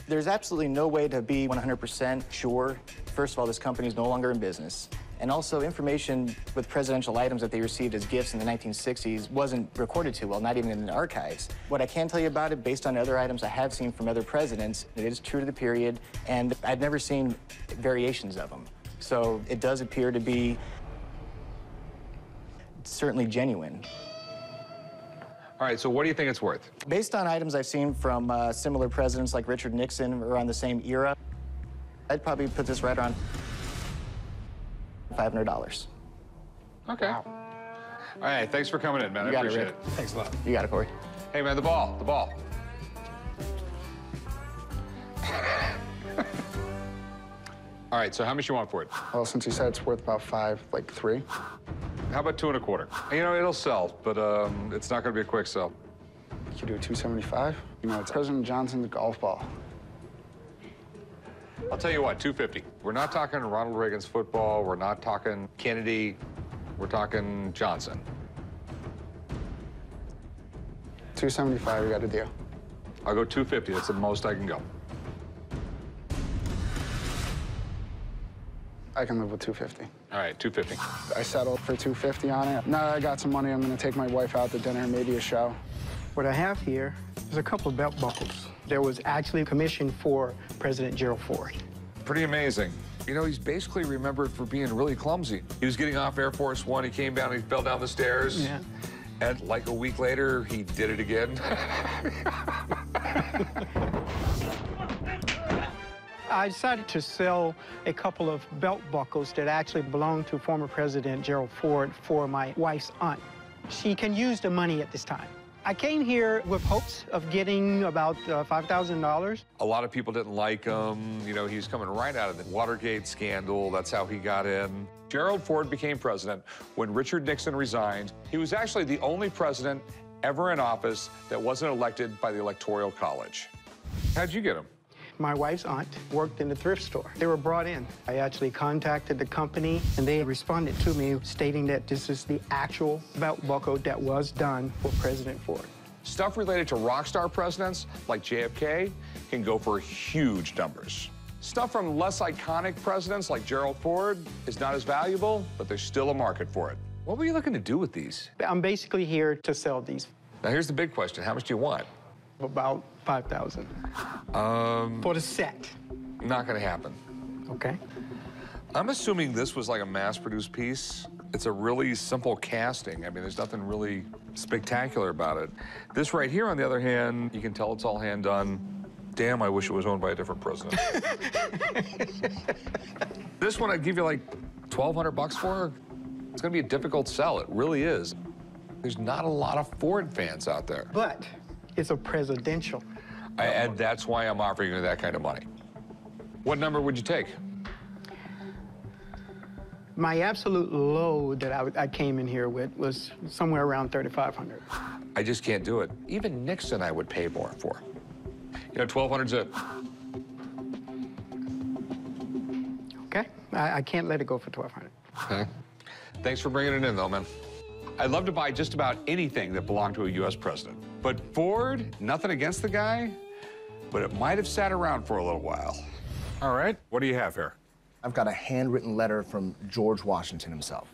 There's absolutely no way to be 100% sure. First of all, this company is no longer in business. And also, information with presidential items that they received as gifts in the 1960s wasn't recorded too well, not even in the archives. What I can tell you about it, based on other items I have seen from other presidents, it is true to the period, and I've never seen variations of them. So it does appear to be certainly genuine. All right, so what do you think it's worth? Based on items I've seen from similar presidents like Richard Nixon around the same era, I'd probably put this right around $500. Okay. Wow. All right, thanks for coming in, man. I appreciate it. Thanks a lot. You got it, Corey. Hey, man, the ball. All right, so how much you want for it? Well, since you said it's worth about 5, like 3. How about 2 1/4? You know, it'll sell, but it's not gonna be a quick sell. You do 275? You know, it's President Johnson's golf ball. I'll tell you what, 250. We're not talking Ronald Reagan's football. We're not talking Kennedy. We're talking Johnson. 275, we got a deal. I'll go 250. That's the most I can go. I can live with 250. All right, 250. I settled for 250 on it. Now that I got some money, I'm gonna take my wife out to dinner, maybe a show. What I have here is a couple of belt buckles. There was actually commissioned for President Gerald Ford. Pretty amazing. You know, he's basically remembered for being really clumsy. He was getting off Air Force One, he came down, he fell down the stairs. Yeah. And like a week later, he did it again. I decided to sell a couple of belt buckles that actually belonged to former President Gerald Ford for my wife's aunt. She can use the money at this time. I came here with hopes of getting about $5,000. A lot of people didn't like him. You know, he was coming right out of the Watergate scandal. That's how he got in. Gerald Ford became president when Richard Nixon resigned. He was actually the only president ever in office that wasn't elected by the Electoral College. How'd you get him? My wife's aunt worked in the thrift store. They were brought in. I actually contacted the company, and they responded to me stating that this is the actual belt buckle that was done for President Ford. Stuff related to rock star presidents like JFK can go for huge numbers. Stuff from less iconic presidents like Gerald Ford is not as valuable, but there's still a market for it. What were you looking to do with these? I'm basically here to sell these. Now, here's the big question. How much do you want? About $5,000. For the set. Not gonna happen. Okay. I'm assuming this was like a mass-produced piece. It's a really simple casting. I mean, there's nothing really spectacular about it. This right here, on the other hand, you can tell it's all hand-done. Damn, I wish it was owned by a different president. This one I'd give you like $1,200 for. It's gonna be a difficult sell, it really is. There's not a lot of Ford fans out there. But it's a presidential. And that's why I'm offering you that kind of money. What number would you take? My absolute low that I came in here with was somewhere around $3,500. I just can't do it. Even Nixon I would pay more for. You know, $1,200's it. I can't let it go for $1,200. Okay. Thanks for bringing it in, though, man. I'd love to buy just about anything that belonged to a U.S. president. But Ford, nothing against the guy, but it might have sat around for a little while. All right, what do you have here? I've got a handwritten letter from George Washington himself.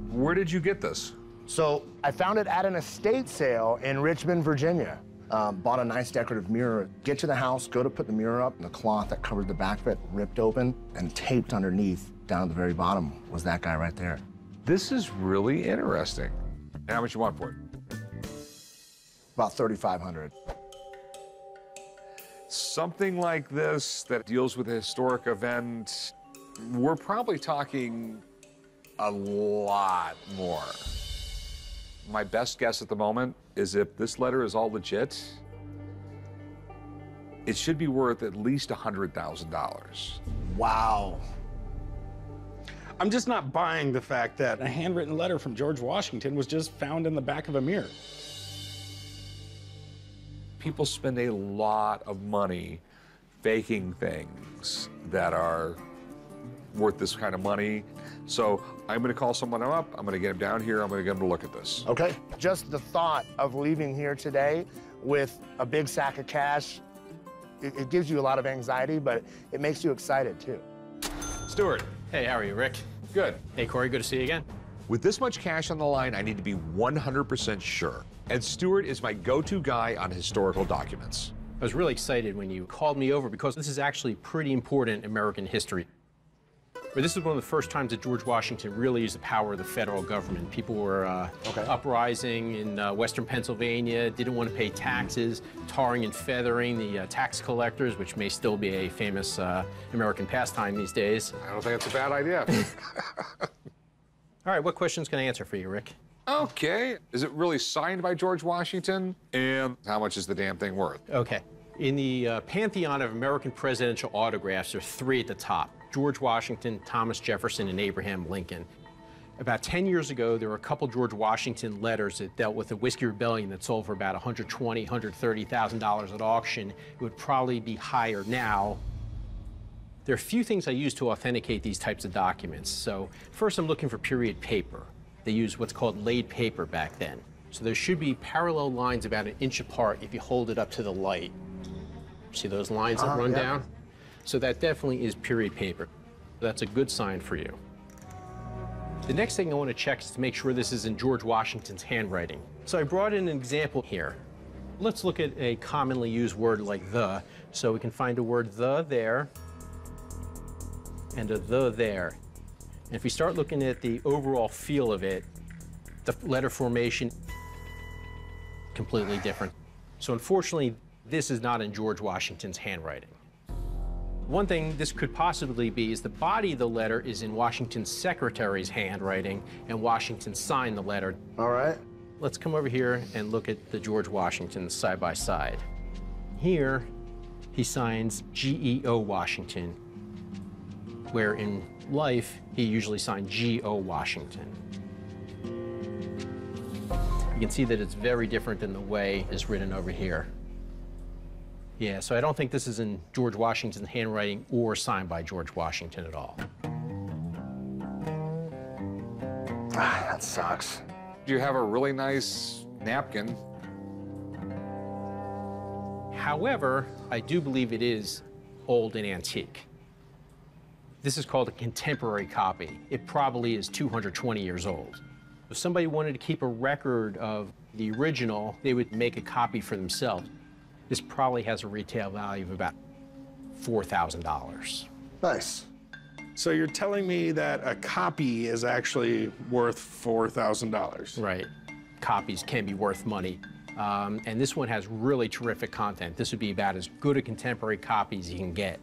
Where did you get this? So I found it at an estate sale in Richmond, Virginia. Bought a nice decorative mirror. Get to the house, go to put the mirror up, and the cloth that covered the back of it ripped open and taped underneath down at the very bottom was that guy right there. This is really interesting. And how much you want for it? About $3,500. Something like this that deals with a historic event, we're probably talking a lot more. My best guess at the moment is if this letter is all legit, it should be worth at least $100,000. Wow. I'm just not buying the fact that a handwritten letter from George Washington was just found in the back of a mirror. People spend a lot of money faking things that are worth this kind of money. So I'm gonna call someone up, I'm gonna get him down here, I'm gonna get him to look at this. Okay. Just the thought of leaving here today with a big sack of cash, it gives you a lot of anxiety, but it makes you excited too. Stuart. Hey, how are you, Rick? Good. Hey, Corey, good to see you again. With this much cash on the line, I need to be 100% sure. And Stuart is my go-to guy on historical documents. I was really excited when you called me over because this is actually pretty important American history. But this is one of the first times that George Washington really used the power of the federal government. People were uprising in western Pennsylvania, didn't want to pay taxes, tarring and feathering the tax collectors, which may still be a famous American pastime these days. I don't think it's a bad idea. All right, what questions can I answer for you, Rick? Okay. Is it really signed by George Washington? And how much is the damn thing worth? Okay. In the pantheon of American presidential autographs, there are three at the top: George Washington, Thomas Jefferson, and Abraham Lincoln. About 10 years ago, there were a couple George Washington letters that dealt with the Whiskey Rebellion that sold for about $120,000, $130,000 at auction. It would probably be higher now. There are a few things I use to authenticate these types of documents. So first, I'm looking for period paper. They used what's called laid paper back then. So there should be parallel lines about 1 inch apart if you hold it up to the light. See those lines that run down? So that definitely is period paper. That's a good sign for you. The next thing I want to check is to make sure this is in George Washington's handwriting. So I brought in an example here. Let's look at a commonly used word like the. So we can find a word the there and a the there. And if we start looking at the overall feel of it, the letter formation, completely different. So unfortunately, this is not in George Washington's handwriting. One thing this could possibly be is the body of the letter is in Washington's secretary's handwriting, and Washington signed the letter. All right. Let's come over here and look at the George Washington side by side. Here, he signs G.E.O. Washington, where in life, he usually signed G.O. Washington. You can see that it's very different than the way it's written over here. Yeah, so I don't think this is in George Washington's handwriting or signed by George Washington at all. Ah, that sucks. You have a really nice napkin. However, I do believe it is old and antique. This is called a contemporary copy. It probably is 220 years old. If somebody wanted to keep a record of the original, they would make a copy for themselves. This probably has a retail value of about $4,000. Nice. So you're telling me that a copy is actually worth $4,000? Right. Copies can be worth money. And this one has really terrific content. This would be about as good a contemporary copy as you can get.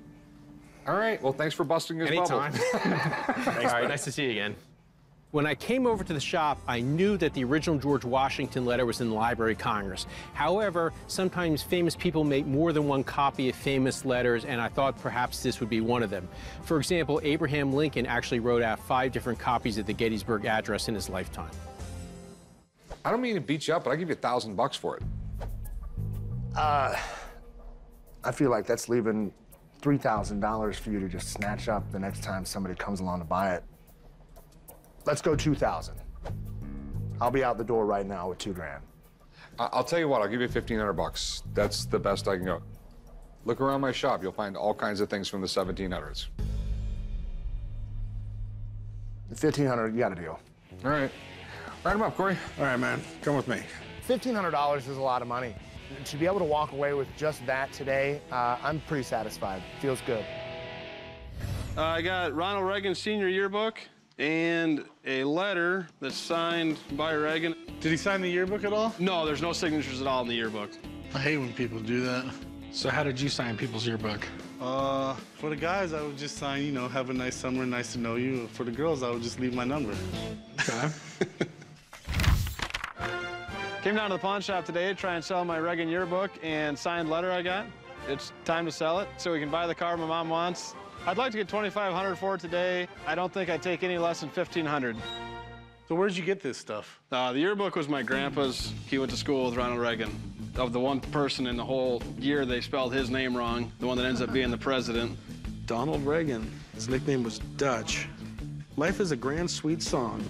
All right, well, thanks for busting his Anytime. bubble. Thanks, all right, nice to see you again. When I came over to the shop, I knew that the original George Washington letter was in the Library of Congress. However, sometimes famous people make more than one copy of famous letters, and I thought perhaps this would be one of them. For example, Abraham Lincoln actually wrote out 5 different copies of the Gettysburg Address in his lifetime. I don't mean to beat you up, but I'll give you $1,000 for it. I feel like that's leaving $3,000 for you to just snatch up the next time somebody comes along to buy it. Let's go 2,000. I'll be out the door right now with 2 grand. I'll tell you what, I'll give you 1,500 bucks. That's the best I can go. Look around my shop, you'll find all kinds of things from the 1700s. 1,500, you got a deal. All right. Write them up, Corey. All right, man, come with me. $1,500 is a lot of money. To be able to walk away with just that today, I'm pretty satisfied. Feels good. I got Ronald Reagan Senior Yearbook and a letter that's signed by Reagan. Did he sign the yearbook at all? No, there's no signatures at all in the yearbook. I hate when people do that. So how did you sign people's yearbook? For the guys, I would just sign, you know, have a nice summer, nice to know you. For the girls, I would just leave my number. Okay. Came down to the pawn shop today to try and sell my Reagan yearbook and signed letter I got. It's time to sell it so we can buy the car my mom wants. I'd like to get $2,500 for it today. I don't think I'd take any less than $1,500. So where'd you get this stuff? The yearbook was my grandpa's. He went to school with Ronald Reagan. Of the one person in the whole year they spelled his name wrong, the one that ends up being the president. Donald Reagan. His nickname was Dutch. Life is a grand, sweet song.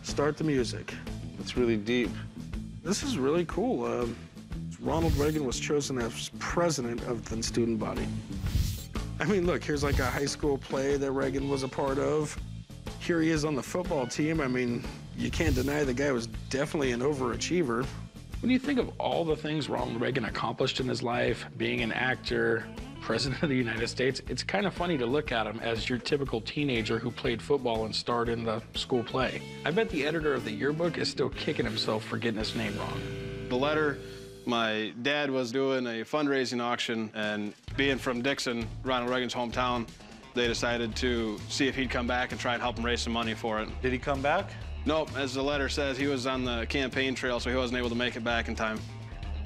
Start the music. It's really deep. This is really cool. Ronald Reagan was chosen as president of the student body. I mean, look, here's like a high school play that Reagan was a part of. Here he is on the football team. I mean, you can't deny the guy was definitely an overachiever. When you think of all the things Ronald Reagan accomplished in his life, being an actor, president of the United States, it's kind of funny to look at him as your typical teenager who played football and starred in the school play. I bet the editor of the yearbook is still kicking himself for getting his name wrong. The letter, my dad was doing a fundraising auction, and being from Dixon, Ronald Reagan's hometown, they decided to see if he'd come back and try and help him raise some money for it. Did he come back? Nope, as the letter says, he was on the campaign trail, so he wasn't able to make it back in time.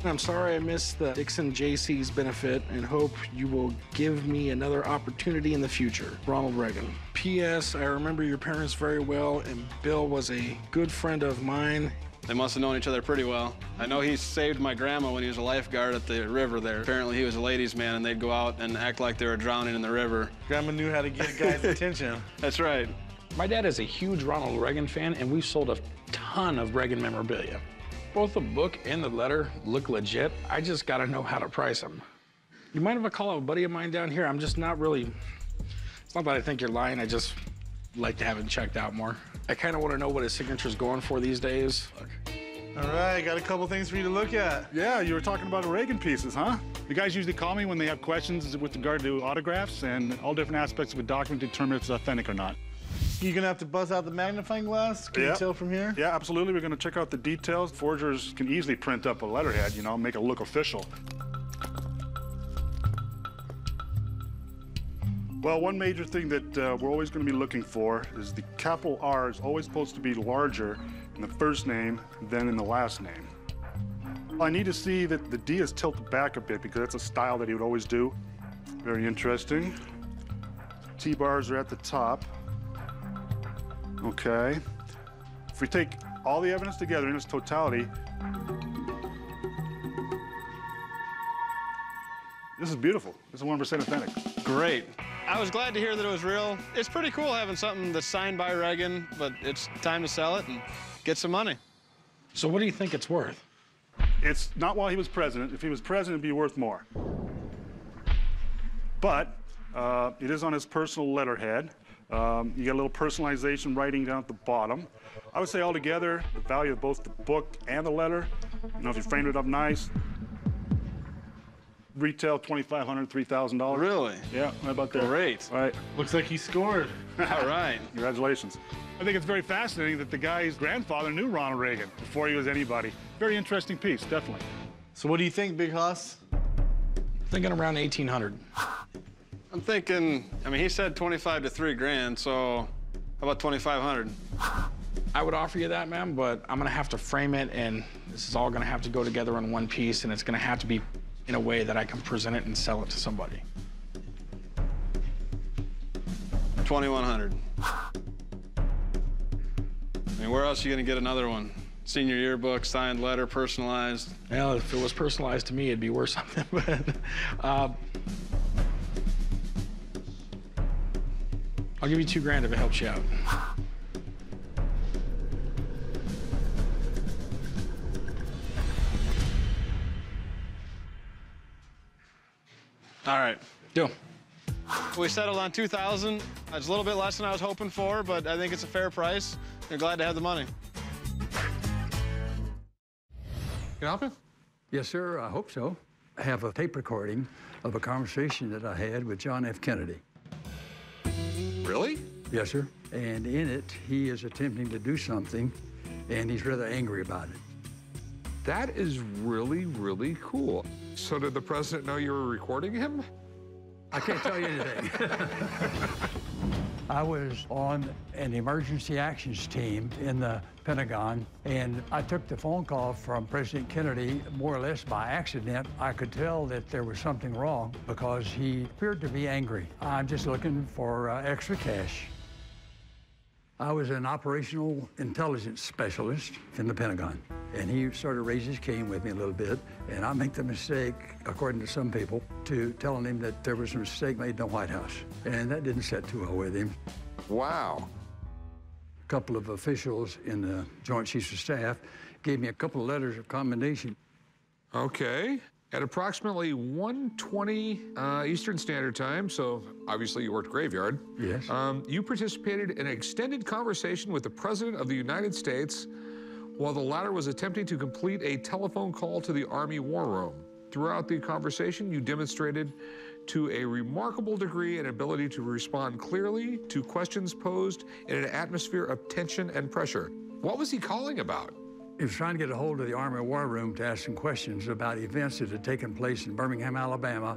I'm sorry I missed the Dixon JC's benefit and hope you will give me another opportunity in the future. Ronald Reagan. P.S. I remember your parents very well, and Bill was a good friend of mine. They must have known each other pretty well. I know he saved my grandma when he was a lifeguard at the river there. Apparently he was a ladies' man, and they'd go out and act like they were drowning in the river. Grandma knew how to get a guy's attention. That's right. My dad is a huge Ronald Reagan fan, and we've sold a ton of Reagan memorabilia. Both the book and the letter look legit. I just gotta know how to price them. You mind if I call a buddy of mine down here? I'm just not really, it's not that I think you're lying, I just like to have it checked out more. I kind of want to know what his signature's going for these days. Look. All right, got a couple things for you to look at. Yeah, you were talking about the Reagan pieces, huh? The guys usually call me when they have questions with regard to autographs and all different aspects of a document to determine if it's authentic or not. You're gonna have to buzz out the magnifying glass? Can you tell from here? Yeah, absolutely. We're gonna check out the details. Forgers can easily print up a letterhead, you know, make it look official. Well, one major thing that we're always gonna be looking for is the capital R is always supposed to be larger in the first name than in the last name. I need to see that the D is tilted back a bit because that's a style that he would always do. Very interesting. T-bars are at the top. Okay. If we take all the evidence together in its totality, this is beautiful. This is 100% authentic. Great. I was glad to hear that it was real. It's pretty cool having something that's signed by Reagan, but it's time to sell it and get some money. So what do you think it's worth? It's not while he was president. If he was president, it'd be worth more. But it is on his personal letterhead. You got a little personalization writing down at the bottom. I would say altogether, the value of both the book and the letter, you know, if you framed it up nice, retail $2,500, $3,000. Really? Yeah, right about there. Great. All right. Looks like he scored. All right. Congratulations. I think it's very fascinating that the guy's grandfather knew Ronald Reagan before he was anybody. Very interesting piece, definitely. So what do you think, Big Hoss? Thinking around 1,800. I'm thinking, I mean, he said 25 to 3 grand, so how about 2,500? I would offer you that, ma'am, but I'm gonna have to frame it, and this is all gonna have to go together in one piece, and it's gonna have to be in a way that I can present it and sell it to somebody. 2,100. I mean, where else are you gonna get another one? Senior yearbook, signed letter, personalized. Well, if it was personalized to me, it'd be worth something, but I'll give you $2,000 if it helps you out. All right. Deal. We settled on $2,000. It's a little bit less than I was hoping for, but I think it's a fair price. You're glad to have the money. Can I help you? Yes, sir, I hope so. I have a tape recording of a conversation that I had with John F. Kennedy. Really? Yes, sir. And in it, he is attempting to do something, and he's rather angry about it. That is really, really cool. So did the president know you were recording him? I can't tell you anything. I was on an emergency actions team in the Pentagon, and I took the phone call from President Kennedy more or less by accident. I could tell that there was something wrong because he appeared to be angry. I'm just looking for extra cash. I was an operational intelligence specialist in the Pentagon, and he sort of raised his cane with me a little bit, and I make the mistake, according to some people, to telling him that there was a mistake made in the White House, and that didn't sit too well with him. Wow. A couple of officials in the Joint Chiefs of Staff gave me a couple of letters of commendation. Okay. At approximately 1:20 Eastern Standard Time, so obviously you worked graveyard. Yes. You participated in an extended conversation with the President of the United States while the latter was attempting to complete a telephone call to the Army War Room. Throughout the conversation, you demonstrated to a remarkable degree an ability to respond clearly to questions posed in an atmosphere of tension and pressure. What was he calling about? He was trying to get a hold of the Army War Room to ask some questions about events that had taken place in Birmingham, Alabama.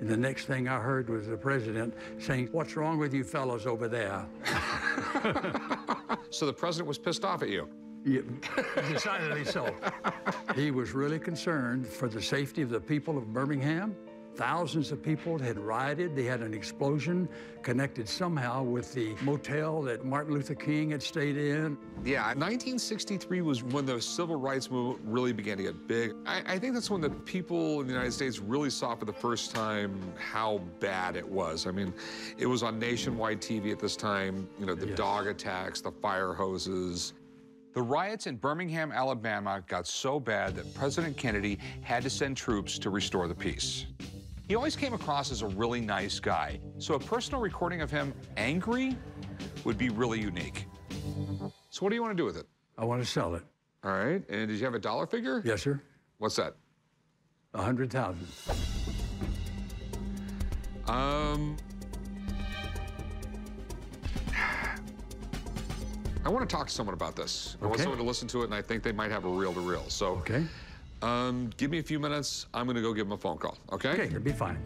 And the next thing I heard was the president saying, "What's wrong with you fellows over there?" So the president was pissed off at you? Yeah, decidedly so. He was really concerned for the safety of the people of Birmingham. Thousands of people had rioted. They had an explosion connected somehow with the motel that Martin Luther King had stayed in. Yeah, 1963 was when the civil rights movement really began to get big. I think that's when the people in the United States really saw for the first time how bad it was. I mean, it was on nationwide TV at this time, you know, the dog attacks, the fire hoses. The riots in Birmingham, Alabama got so bad that President Kennedy had to send troops to restore the peace. He always came across as a really nice guy, so a personal recording of him angry would be really unique. So what do you want to do with it? I want to sell it. All right, and did you have a dollar figure? Yes, sir. What's that? 100,000. I want to talk to someone about this. I want someone to listen to it, and I think they might have a reel-to-reel. So, give me a few minutes. I'm going to go give them a phone call, okay? Okay, it'll be fine.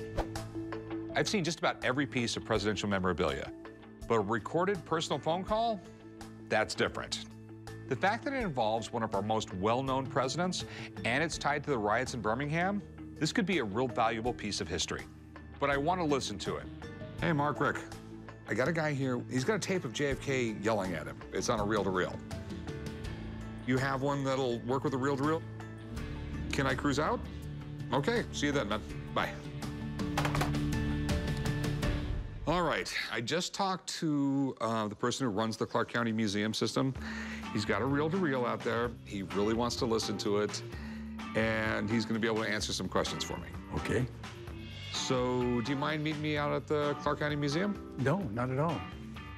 I've seen just about every piece of presidential memorabilia, but a recorded personal phone call, that's different. The fact that it involves one of our most well-known presidents and it's tied to the riots in Birmingham, this could be a real valuable piece of history. But I want to listen to it. Hey, Mark, Rick. I got a guy here, he's got a tape of JFK yelling at him. It's on a reel-to-reel. You have one that'll work with a reel-to-reel? Can I cruise out? Okay, see you then, man. Bye. All right, I just talked to the person who runs the Clark County Museum system. He's got a reel-to-reel out there. He really wants to listen to it, and he's gonna be able to answer some questions for me. Okay. So, do you mind meeting me out at the Clark County Museum? No, not at all.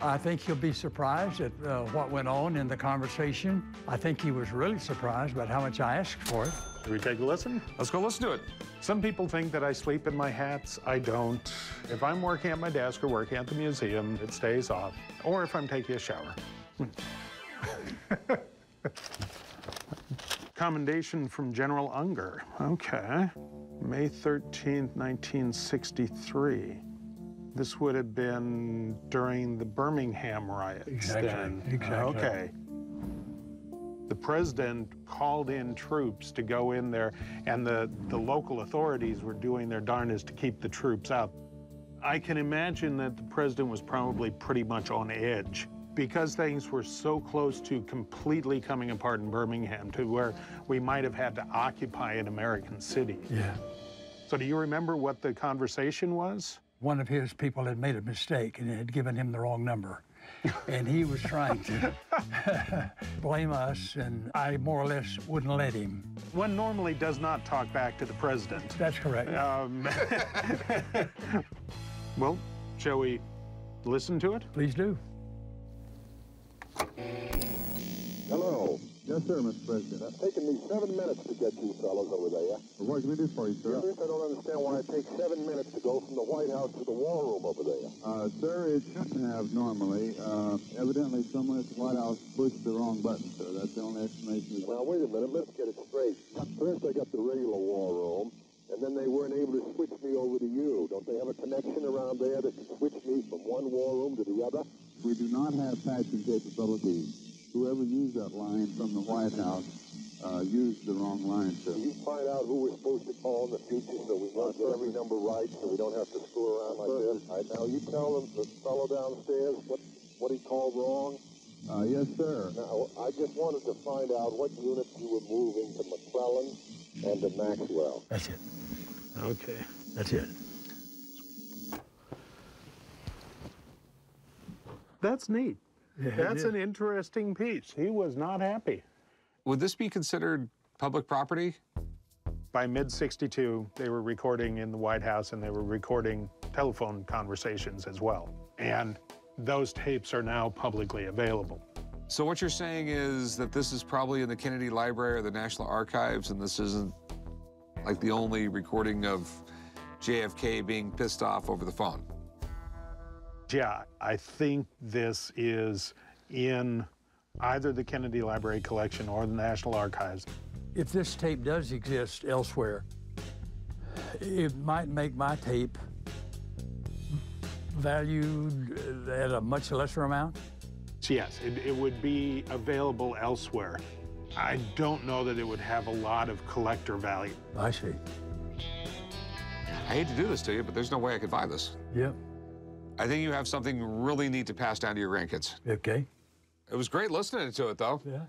I think he'll be surprised at what went on in the conversation. I think he was really surprised about how much I asked for it. Should we take a listen? Let's go listen to it. Some people think that I sleep in my hats. I don't. If I'm working at my desk or working at the museum, it stays off. Or if I'm taking a shower. Commendation from General Unger. Okay. May 13th, 1963. This would have been during the Birmingham riots. Exactly. Okay. The president called in troops to go in there, and the local authorities were doing their darndest to keep the troops out. I can imagine that the president was probably pretty much on edge because things were so close to completely coming apart in Birmingham to where we might have had to occupy an American city. Yeah. So do you remember what the conversation was? One of his people had made a mistake and had given him the wrong number. And he was trying to blame us, and I more or less wouldn't let him. One normally does not talk back to the president. That's correct. Well, shall we listen to it? Please do. Hello. Yes, sir, Mr. President. It's taken me 7 minutes to get you fellows over there. Well, what can we do for you, sir? First, I don't understand why it takes 7 minutes to go from the White House to the war room over there. Sir, it shouldn't have normally. Evidently, someone at the White House pushed the wrong button, sir. That's the only explanation. Now, wait a minute. Let's get it straight. First, I got the regular war room, and then they weren't able to switch me over to you. Don't they have a connection around there that can switch me from one war room to the other? We do not have patching capabilities. Whoever used that line from the White House used the wrong line, sir. Can you find out who we're supposed to call in the future so we know get every number right so we don't have to screw around like this? All right, now you tell them the fellow downstairs what he called wrong. Yes, sir. Now, I just wanted to find out what units you were moving to McClellan and to Maxwell. That's it. Okay. That's it. That's neat. Yeah, That's an interesting piece. He was not happy. Would this be considered public property? By mid-62, they were recording in the White House, and they were recording telephone conversations as well. And those tapes are now publicly available. So what you're saying is that this is probably in the Kennedy Library or the National Archives, and this isn't like the only recording of JFK being pissed off over the phone? Yeah, I think this is in either the Kennedy Library collection or the National Archives. If this tape does exist elsewhere, it might make my tape valued at a much lesser amount? Yes, it would be available elsewhere. I don't know that it would have a lot of collector value. I see. I hate to do this to you, but there's no way I could buy this. Yep. I think you have something really neat to pass down to your grandkids. Okay. It was great listening to it, though. Yeah.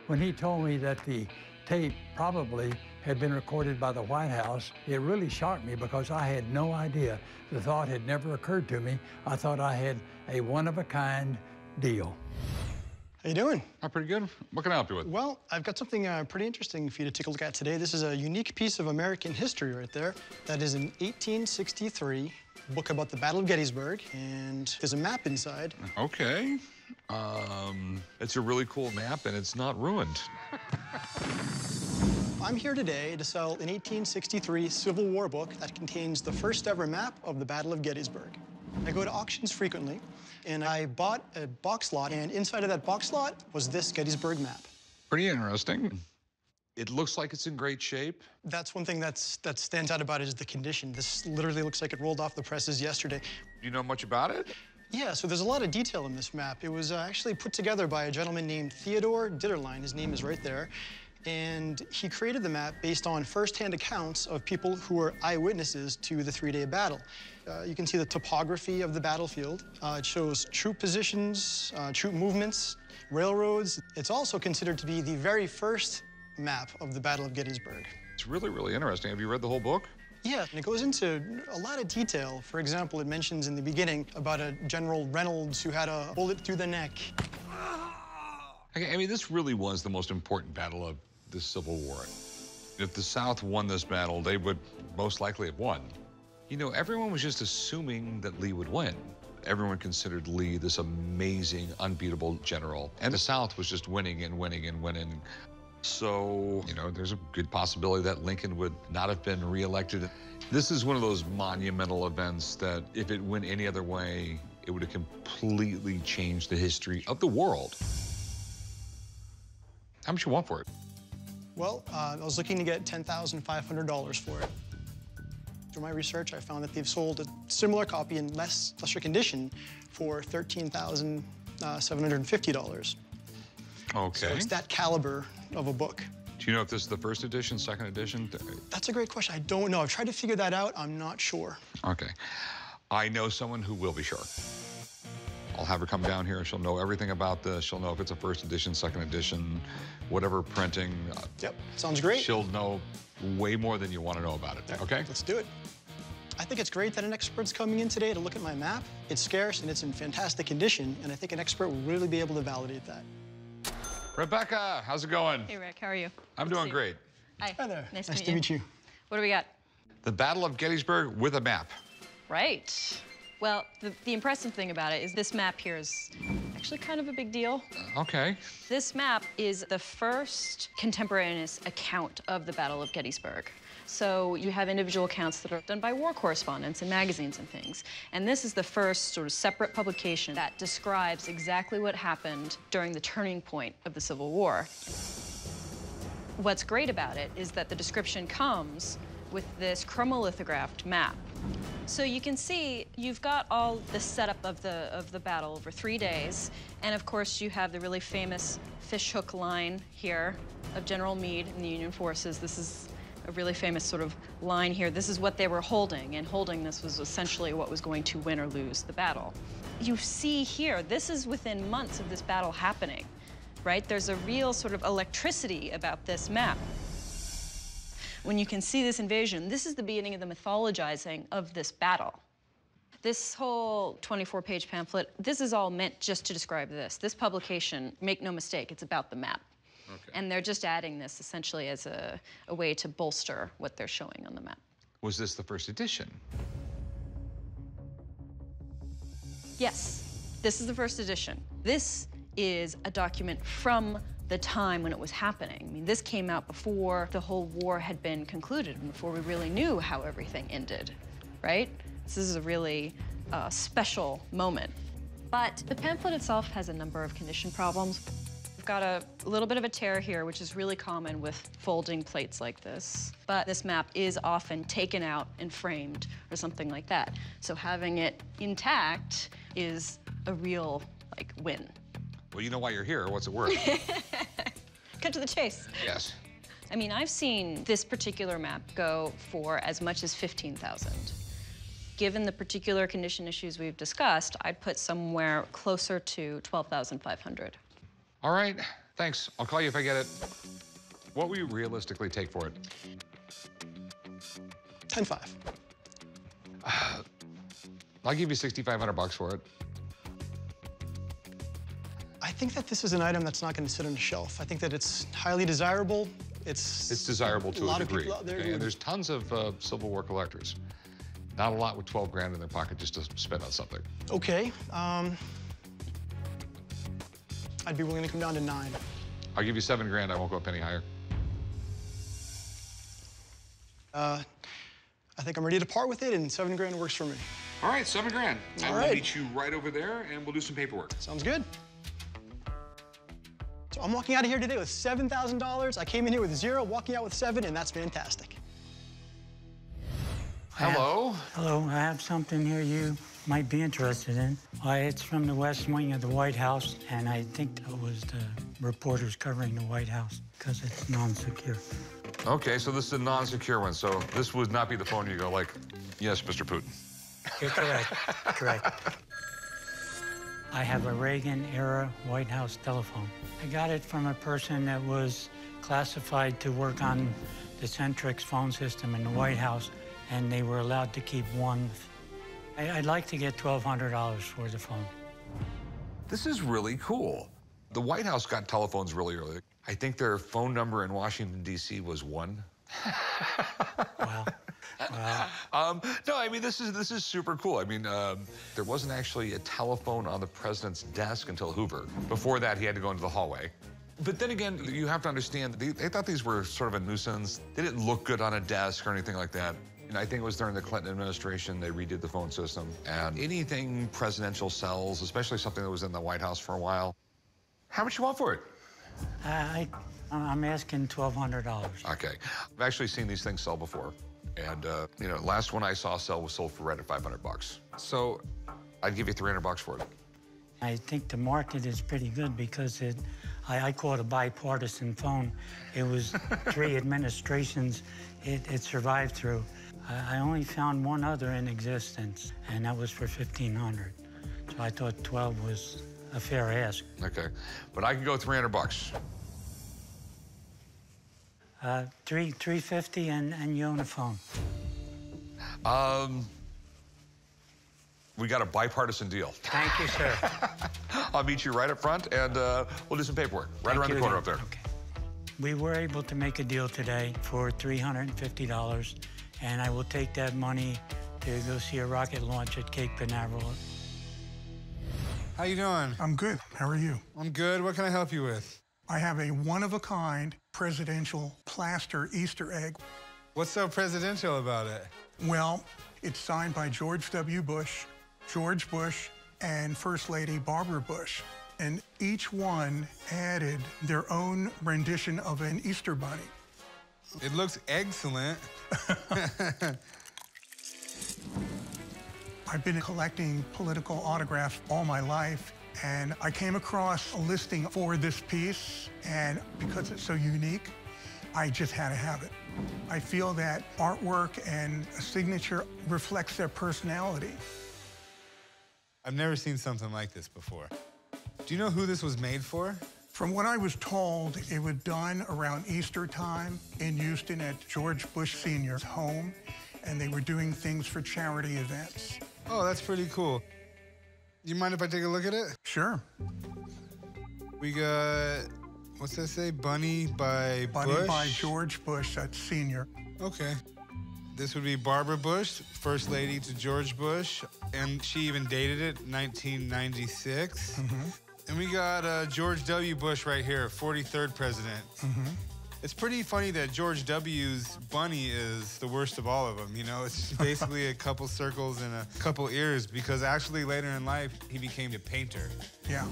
When he told me that the tape probably had been recorded by the White House, it really shocked me because I had no idea. The thought had never occurred to me. I thought I had a one-of-a-kind deal. How you doing? I'm pretty good. What can I help you with? Well, I've got something pretty interesting for you to take a look at today. This is a unique piece of American history right there. That is an 1863 book about the Battle of Gettysburg, and there's a map inside. Okay. It's a really cool map, and it's not ruined. I'm here today to sell an 1863 Civil War book that contains the first ever map of the Battle of Gettysburg. I go to auctions frequently, and I bought a box lot, and inside of that box lot was this Gettysburg map. Pretty interesting. It looks like it's in great shape. That's one thing that stands out about it is the condition. This literally looks like it rolled off the presses yesterday. Do you know much about it? Yeah, so there's a lot of detail in this map. It was actually put together by a gentleman named Theodore Ditterline. His name is right there. And he created the map based on first-hand accounts of people who were eyewitnesses to the three-day battle. You can see the topography of the battlefield. It shows troop positions, troop movements, railroads. It's also considered to be the very first map of the Battle of Gettysburg. It's really, really interesting. Have you read the whole book? Yeah, and it goes into a lot of detail. For example, it mentions in the beginning about a General Reynolds who had a bullet through the neck. Okay, I mean, this really was the most important battle of the Civil War. If the South won this battle, they would most likely have won. You know, everyone was just assuming that Lee would win. Everyone considered Lee this amazing, unbeatable general. And the South was just winning and winning and winning. So, you know, there's a good possibility that Lincoln would not have been reelected. This is one of those monumental events that if it went any other way, it would have completely changed the history of the world. How much you want for it? Well, I was looking to get $10,500 for it. Through my research, I found that they've sold a similar copy in lesser condition for $13,750. Okay. So it's that caliber of a book. Do you know if this is the first edition, second edition? That's a great question. I don't know. I've tried to figure that out. I'm not sure. Okay. I know someone who will be sure. I'll have her come down here. She'll know everything about this. She'll know if it's a first edition, second edition, whatever printing. Yep, sounds great. She'll know way more than you want to know about it, okay? Let's do it. I think it's great that an expert's coming in today to look at my map. It's scarce and it's in fantastic condition, and I think an expert will really be able to validate that. Rebecca, how's it going? Hey, Rick, how are you? I'm doing great. Hi. Hi there. Nice to meet you. What do we got? The Battle of Gettysburg with a map. Right. Well, the impressive thing about it is this map here is actually kind of a big deal. Okay. This map is the first contemporaneous account of the Battle of Gettysburg. So you have individual accounts that are done by war correspondents and magazines and things. And this is the first sort of separate publication that describes exactly what happened during the turning point of the Civil War. What's great about it is that the description comes with this chromolithographed map. So you can see you've got all the setup of the battle over 3 days. And of course, you have the really famous fishhook line here of General Meade and the Union forces. This is a really famous sort of line here. This is what they were holding, and holding this was essentially what was going to win or lose the battle. You see here, this is within months of this battle happening, right? There's a real sort of electricity about this map. When you can see this invasion, this is the beginning of the mythologizing of this battle. This whole 24-page pamphlet, this is all meant just to describe this. This publication, make no mistake, it's about the map. Okay. And they're just adding this essentially as a way to bolster what they're showing on the map. Was this the first edition? Yes, this is the first edition. This is a document from the time when it was happening. I mean, this came out before the whole war had been concluded and before we really knew how everything ended, right? This is a really special moment. But the pamphlet itself has a number of condition problems. We've got a little bit of a tear here, which is really common with folding plates like this. But this map is often taken out and framed or something like that. So having it intact is a real, like, win. Well, you know why you're here. What's it worth? Cut to the chase. Yes. I mean, I've seen this particular map go for as much as $15,000. Given the particular condition issues we've discussed, I'd put somewhere closer to $12,500. All right, thanks. I'll call you if I get it. What will you realistically take for it? $10,500. I'll give you $6,500 for it. I think that this is an item that's not going to sit on a shelf. I think that it's highly desirable. It's desirable to a degree. Okay? And there's tons of Civil War collectors. Not a lot with 12 grand in their pocket just to spend on something. Okay. I'd be willing to come down to 9. I'll give you 7 grand. I won't go a penny higher. I think I'm ready to part with it, and 7 grand works for me. All right, 7 grand. All And right. we'll meet you right over there, and we'll do some paperwork. Sounds good. So I'm walking out of here today with $7,000. I came in here with 0, walking out with 7, and that's fantastic. Hello. Hello, I have something here you might be interested in. It's from the West Wing of the White House, and I think that was the reporters covering the White House because it's non-secure. Okay, so this is a non-secure one, so this would not be the phone you go like, yes, Mr. Putin. You're correct, correct. I have a Reagan-era White House telephone. I got it from a person that was classified to work on the Centrix phone system in the White House, and they were allowed to keep one. I'd like to get $1,200 for the phone. This is really cool. The White House got telephones really early. I think their phone number in Washington, D.C. was 1. No, I mean, this is super cool. I mean, there wasn't actually a telephone on the president's desk until Hoover. Before that, he had to go into the hallway. But then again, you have to understand, they thought these were sort of a nuisance. They didn't look good on a desk or anything like that. And I think it was during the Clinton administration, they redid the phone system. And anything presidential sells, especially something that was in the White House for a while, how much you want for it? I'm asking $1,200. Okay. I've actually seen these things sell before. And, you know, last one I saw sell was sold for right at $500. So I'd give you $300 for it. I think the market is pretty good because I call it a bipartisan phone. It was 3 administrations it survived through. I only found one other in existence, and that was for $1,500. So I thought 12 was a fair ask. Okay, but I can go $300. $350 and you own a phone. We got a bipartisan deal. Thank you, sir. I'll meet you right up front, and we'll do some paperwork right around the corner up there. Okay. We were able to make a deal today for $350, and I will take that money to go see a rocket launch at Cape Canaveral. How you doing? I'm good. How are you? I'm good. What can I help you with? I have a one-of-a-kind presidential plaster Easter egg. What's so presidential about it? Well, it's signed by George W. Bush, George Bush, and First Lady Barbara Bush. And each one added their own rendition of an Easter bunny. It looks excellent. I've been collecting political autographs all my life, and I came across a listing for this piece, and because it's so unique, I just had to have it. I feel that artwork and a signature reflects their personality. I've never seen something like this before. Do you know who this was made for? From what I was told, it was done around Easter time in Houston at George Bush Sr.'s home, and they were doing things for charity events. Oh, that's pretty cool. You mind if I take a look at it? Sure. We got, what's that say? Bunny by Bush? Bunny by George Bush, that's Sr. Okay. This would be Barbara Bush, First Lady to George Bush, and she even dated it, 1996. And we got George W. Bush right here, 43rd president. It's pretty funny that George W.'s bunny is the worst of all of them, you know? It's basically a couple circles and a couple ears, because actually later in life, he became a painter. Yeah.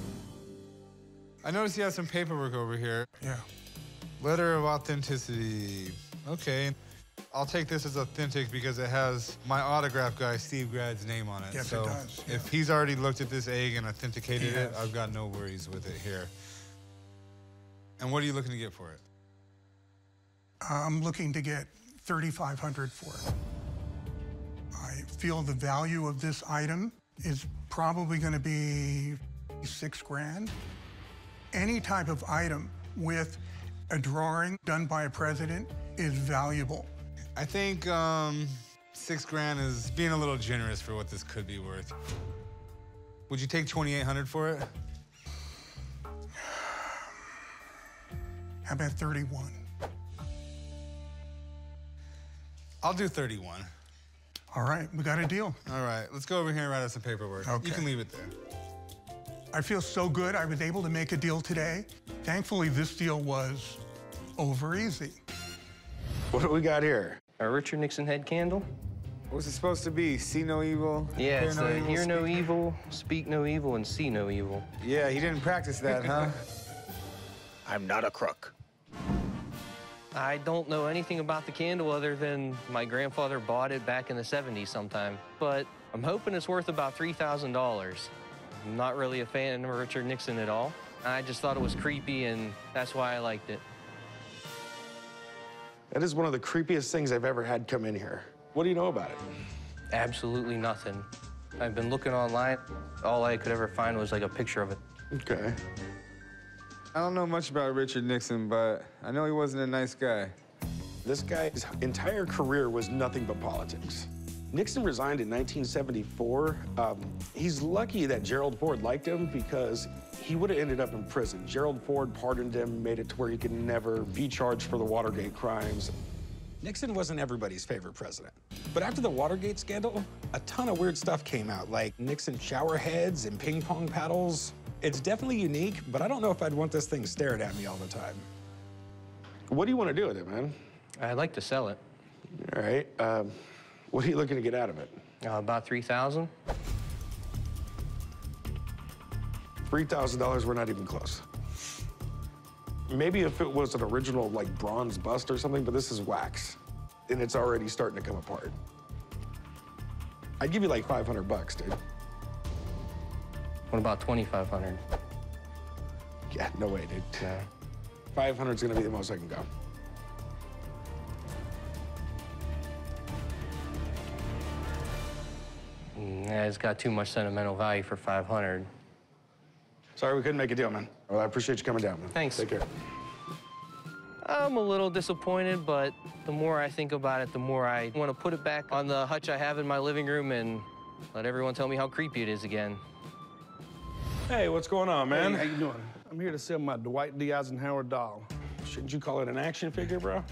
I noticed you have some paperwork over here. Yeah. Letter of authenticity. Okay. I'll take this as authentic because it has my autograph guy, Steve Grad's name on it. Yes, so it does. Yeah. If he's already looked at this egg and authenticated it, I've got no worries with it here. And what are you looking to get for it? I'm looking to get $3,500 for it. I feel the value of this item is probably going to be $6 grand. Any type of item with a drawing done by a president is valuable. I think $6 grand is being a little generous for what this could be worth. Would you take $2,800 for it? How about 31? I'll do 31. All right, we got a deal. All right, let's go over here and write out some paperwork. Okay. You can leave it there. I feel so good I was able to make a deal today. Thankfully, this deal was over easy. What do we got here? A Richard Nixon head candle. What's it supposed to be? See no evil? Yeah, it's hear no evil, speak no evil, and see no evil. Yeah, he didn't practice that, huh? I'm not a crook. I don't know anything about the candle other than my grandfather bought it back in the 70s sometime, but I'm hoping it's worth about $3,000. I'm not really a fan of Richard Nixon at all. I just thought it was creepy, and that's why I liked it. That is one of the creepiest things I've ever had come in here. What do you know about it? Absolutely nothing. I've been looking online. All I could ever find was like a picture of it. Okay. I don't know much about Richard Nixon, but I know he wasn't a nice guy. This guy's entire career was nothing but politics. Nixon resigned in 1974. He's lucky that Gerald Ford liked him because he would have ended up in prison. Gerald Ford pardoned him, made it to where he could never be charged for the Watergate crimes. Nixon wasn't everybody's favorite president. But after the Watergate scandal, a ton of weird stuff came out, like Nixon shower heads and ping pong paddles. It's definitely unique, but I don't know if I'd want this thing stared at me all the time. What do you want to do with it, man? I'd like to sell it. All right. What are you looking to get out of it? About $3,000. $3,000, we're not even close. Maybe if it was an original, like, bronze bust or something, but this is wax, and it's already starting to come apart. I'd give you like $500, dude. What about $2,500? Yeah, no way, dude. No. 500's gonna be the most I can go. Yeah, it's got too much sentimental value for $500. Sorry we couldn't make a deal, man. Well, I appreciate you coming down, man. Thanks. Take care. I'm a little disappointed, but the more I think about it, the more I want to put it back on the hutch I have in my living room and let everyone tell me how creepy it is again. Hey, what's going on, man? Hey, how you doing? I'm here to sell my Dwight D. Eisenhower doll. Shouldn't you call it an action figure, bro?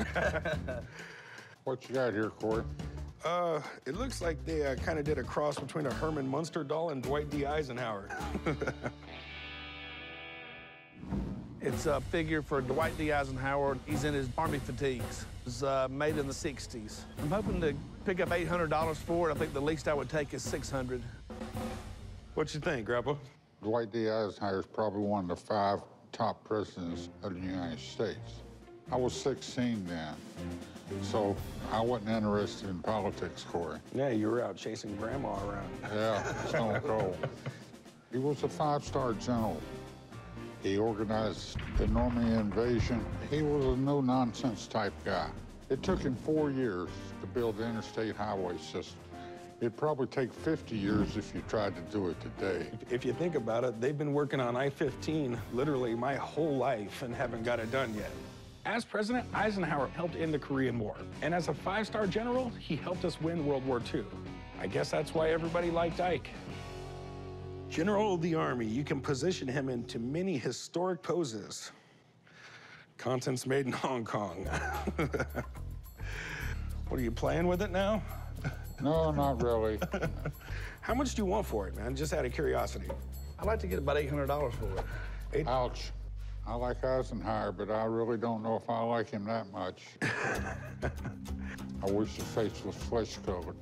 What you got here, Corey? It looks like they kind of did a cross between a Herman Munster doll and Dwight D. Eisenhower. It's a figure for Dwight D. Eisenhower. He's in his Army fatigues. It was made in the 60s. I'm hoping to pick up $800 for it. I think the least I would take is $600. What you think, Grandpa? Dwight D. Eisenhower is probably one of the 5 top presidents of the United States. I was 16 then, so I wasn't interested in politics, Corey. Yeah, you were out chasing Grandma around. Yeah, stone cold. He was a 5-star general. He organized the Normandy invasion. He was a no-nonsense type guy. It took him 4 years to build the interstate highway system. It'd probably take 50 years if you tried to do it today. If you think about it, they've been working on I-15 literally my whole life and haven't got it done yet. As president, Eisenhower helped end the Korean War. And as a 5-star general, he helped us win World War II. I guess that's why everybody liked Ike. General of the Army, you can position him into many historic poses. Contents made in Hong Kong. What, are you playing with it now? No, not really. How much do you want for it, man? Just out of curiosity. I'd like to get about $800 for it. Ouch. I like Eisenhower, but I really don't know if I like him that much. I wish the face was flesh-covered.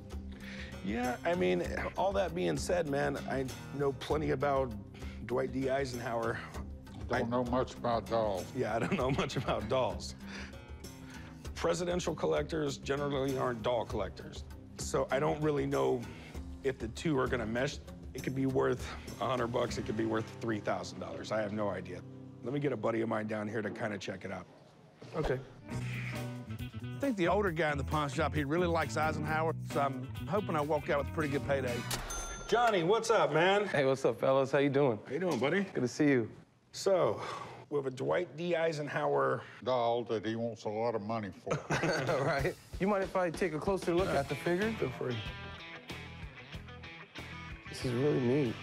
Yeah, I mean, all that being said, man, I know plenty about Dwight D. Eisenhower. Don't know much about dolls. Yeah, I don't know much about dolls. Presidential collectors generally aren't doll collectors. So I don't really know if the two are gonna mesh. It could be worth $100, it could be worth $3,000. I have no idea. Let me get a buddy of mine down here to kind of check it out. Okay. I think the older guy in the pawn shop, he really likes Eisenhower, so I'm hoping I walk out with a pretty good payday. Johnny, what's up, man? Hey, what's up, fellas? How you doing? How you doing, buddy? Good to see you. So, we have a Dwight D. Eisenhower doll that he wants a lot of money for. All right. You mind if I take a closer look at the figure? Feel free. This is really neat.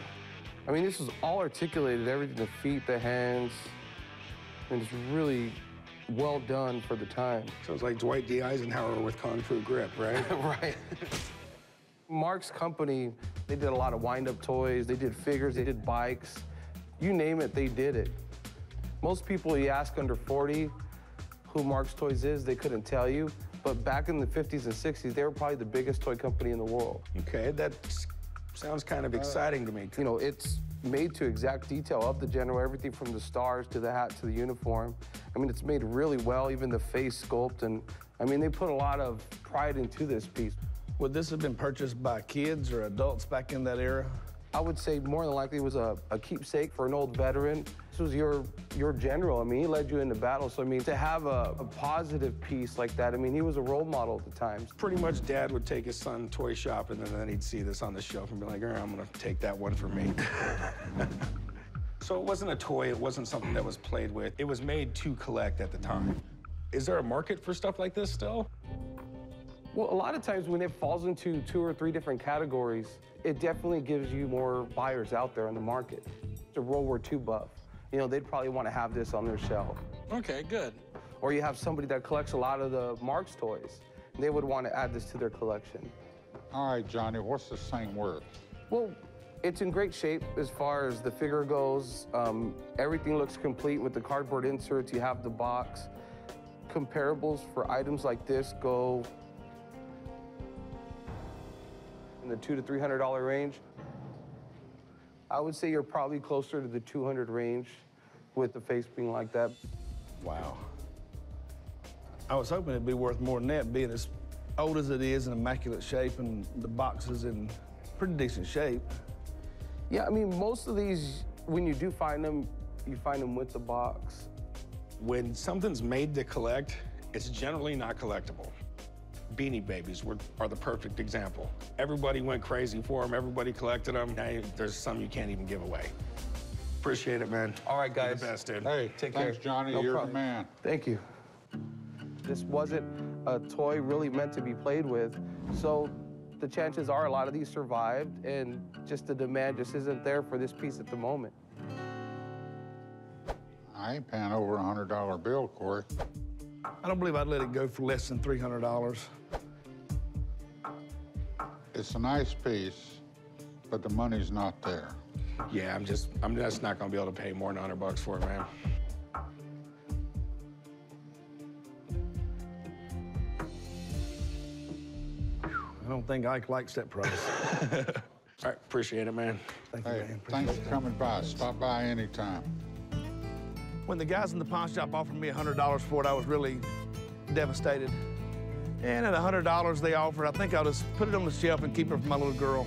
I mean, this is all articulated, everything, the feet, the hands. And it's really well done for the time. Sounds like Dwight D. Eisenhower with Kung Fu grip, right? Right. Mark's company, they did a lot of wind-up toys, they did figures, they did bikes. You name it, they did it. Most people you ask under 40 who Mark's Toys is, they couldn't tell you. But back in the 50s and 60s, they were probably the biggest toy company in the world. Okay, that sounds kind of exciting to me. You know, it's made to exact detail of the general, everything from the stars to the hat to the uniform. I mean, it's made really well, even the face sculpt. And I mean, they put a lot of pride into this piece. Would this have been purchased by kids or adults back in that era? I would say more than likely it was a keepsake for an old veteran. This was your general. I mean, he led you into battle. So, I mean, to have a positive piece like that, I mean, he was a role model at the time. Pretty much Dad would take his son toy shopping, and then he'd see this on the shelf and be like, all right, I'm gonna take that one for me. So it wasn't a toy, it wasn't something that was played with. It was made to collect at the time. Is there a market for stuff like this still? Well, a lot of times when it falls into 2 or 3 different categories, it definitely gives you more buyers out there in the market. It's a World War II buff. You know, they'd probably want to have this on their shelf. Okay, good. Or you have somebody that collects a lot of the Mark's toys. They would want to add this to their collection. All right, Johnny, what's this thing worth? Well, it's in great shape as far as the figure goes. Everything looks complete with the cardboard inserts. You have the box. Comparables for items like this go in the $200 to $300 range. I would say you're probably closer to the 200 range with the face being like that. Wow. I was hoping it'd be worth more than that, being as old as it is, in immaculate shape, and the box is in pretty decent shape. Yeah, I mean, most of these, when you do find them, you find them with the box. When something's made to collect, it's generally not collectible. Beanie Babies are the perfect example. Everybody went crazy for them. Everybody collected them. Now there's some you can't even give away. Appreciate it, man. All right, guys. You're the best, dude. Hey, take thanks, care. Johnny. No You're problem. the man. Thank you. This wasn't a toy really meant to be played with. So the chances are a lot of these survived, and just the demand just isn't there for this piece at the moment. I ain't paying over a $100 bill, Corey. I don't believe I'd let it go for less than $300. It's a nice piece, but the money's not there. Yeah, I'm just not gonna be able to pay more than $100 for it, man. I don't think Ike likes that price. All right, appreciate it, man. Thank you, Hey, man. thanks for coming by. Stop by anytime. When the guys in the pawn shop offered me $100 for it, I was really devastated. And at $100 they offered, I think I'll just put it on the shelf and keep it for my little girl.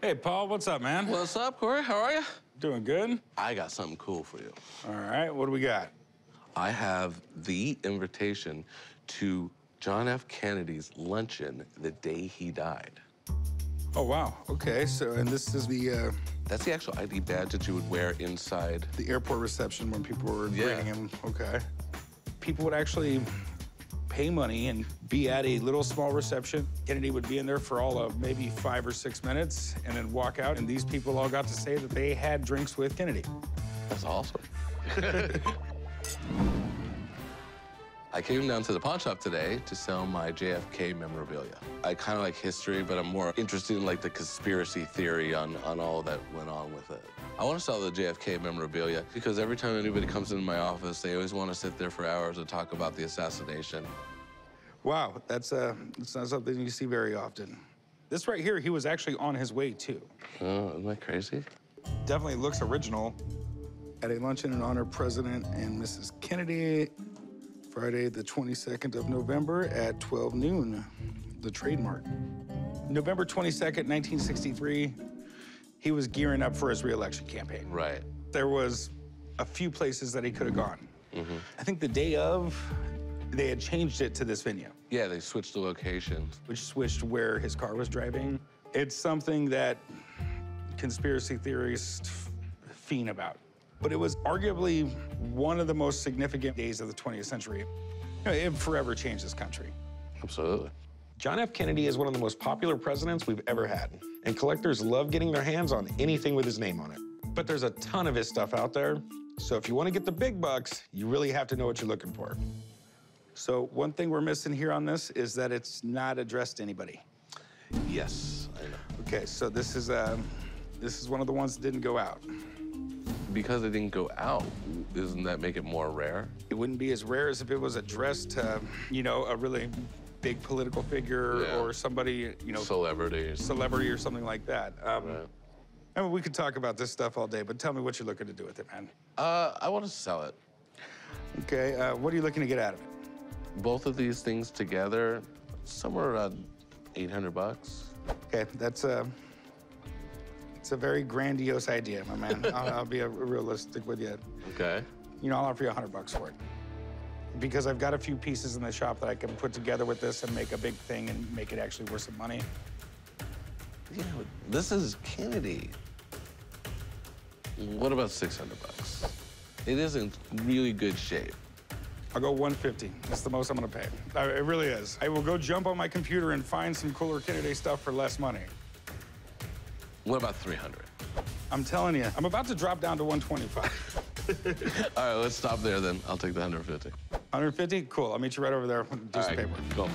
Hey, Paul, what's up, man? What's up, Corey? How are you? Doing good. I got something cool for you. All right, what do we got? I have the invitation to John F. Kennedy's luncheon the day he died. Oh, wow. Okay, so, and this is the, That's the actual ID badge that you would wear inside. the airport reception when people were greeting him. Okay. People would actually pay money and be at a little small reception. Kennedy would be in there for all of maybe 5 or 6 minutes and then walk out, and these people all got to say that they had drinks with Kennedy. That's awesome. I came down to the pawn shop today to sell my JFK memorabilia. I kind of like history, but I'm more interested in like the conspiracy theory on all that went on with it. I want to sell the JFK memorabilia because every time anybody comes into my office, they always want to sit there for hours and talk about the assassination. Wow, that's not something you see very often. This right here, he was actually on his way to. Oh, isn't that crazy? Definitely looks original. At a luncheon in honor of President and Mrs. Kennedy, Friday, the 22nd of November at 12 noon, the trademark. November 22nd, 1963, he was gearing up for his re-election campaign. Right. There was a few places that he could have gone. I think the day of, they had changed it to this venue. Yeah, they switched the locations. Which switched where his car was driving. It's something that conspiracy theorists fiend about. But it was arguably one of the most significant days of the 20th century. It forever changed this country. Absolutely. John F. Kennedy is one of the most popular presidents we've ever had, and collectors love getting their hands on anything with his name on it. But there's a ton of his stuff out there, so if you want to get the big bucks, you really have to know what you're looking for. So one thing we're missing here on this is that it's not addressed to anybody. Yes, I know. Okay, so this is one of the ones that didn't go out. Because it didn't go out, doesn't that make it more rare? It wouldn't be as rare as if it was addressed to, you know, a really big political figure or somebody, you know, celebrity or something like that. I mean, we could talk about this stuff all day, but tell me what you're looking to do with it, man. I want to sell it. Okay, what are you looking to get out of it? Both of these things together, somewhere around 800 bucks. Okay, it's a very grandiose idea, my man. I'll be realistic with you. Okay. You know, I'll offer you 100 bucks for it. Because I've got a few pieces in the shop that I can put together with this and make a big thing and make it actually worth some money. You know, this is Kennedy. What about 600 bucks? It is in really good shape. I'll go 150. That's the most I'm gonna pay. It really is. I will go jump on my computer and find some cooler Kennedy stuff for less money. What about 300? I'm telling you, I'm about to drop down to 125. All right, let's stop there then. I'll take the 150. 150? Cool. I'll meet you right over there. Do some paperwork. Cool.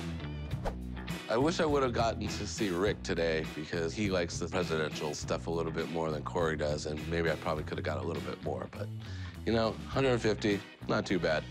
I wish I would have gotten to see Rick today because he likes the presidential stuff a little bit more than Corey does, and maybe I probably could have got a little bit more, but, you know, 150, not too bad.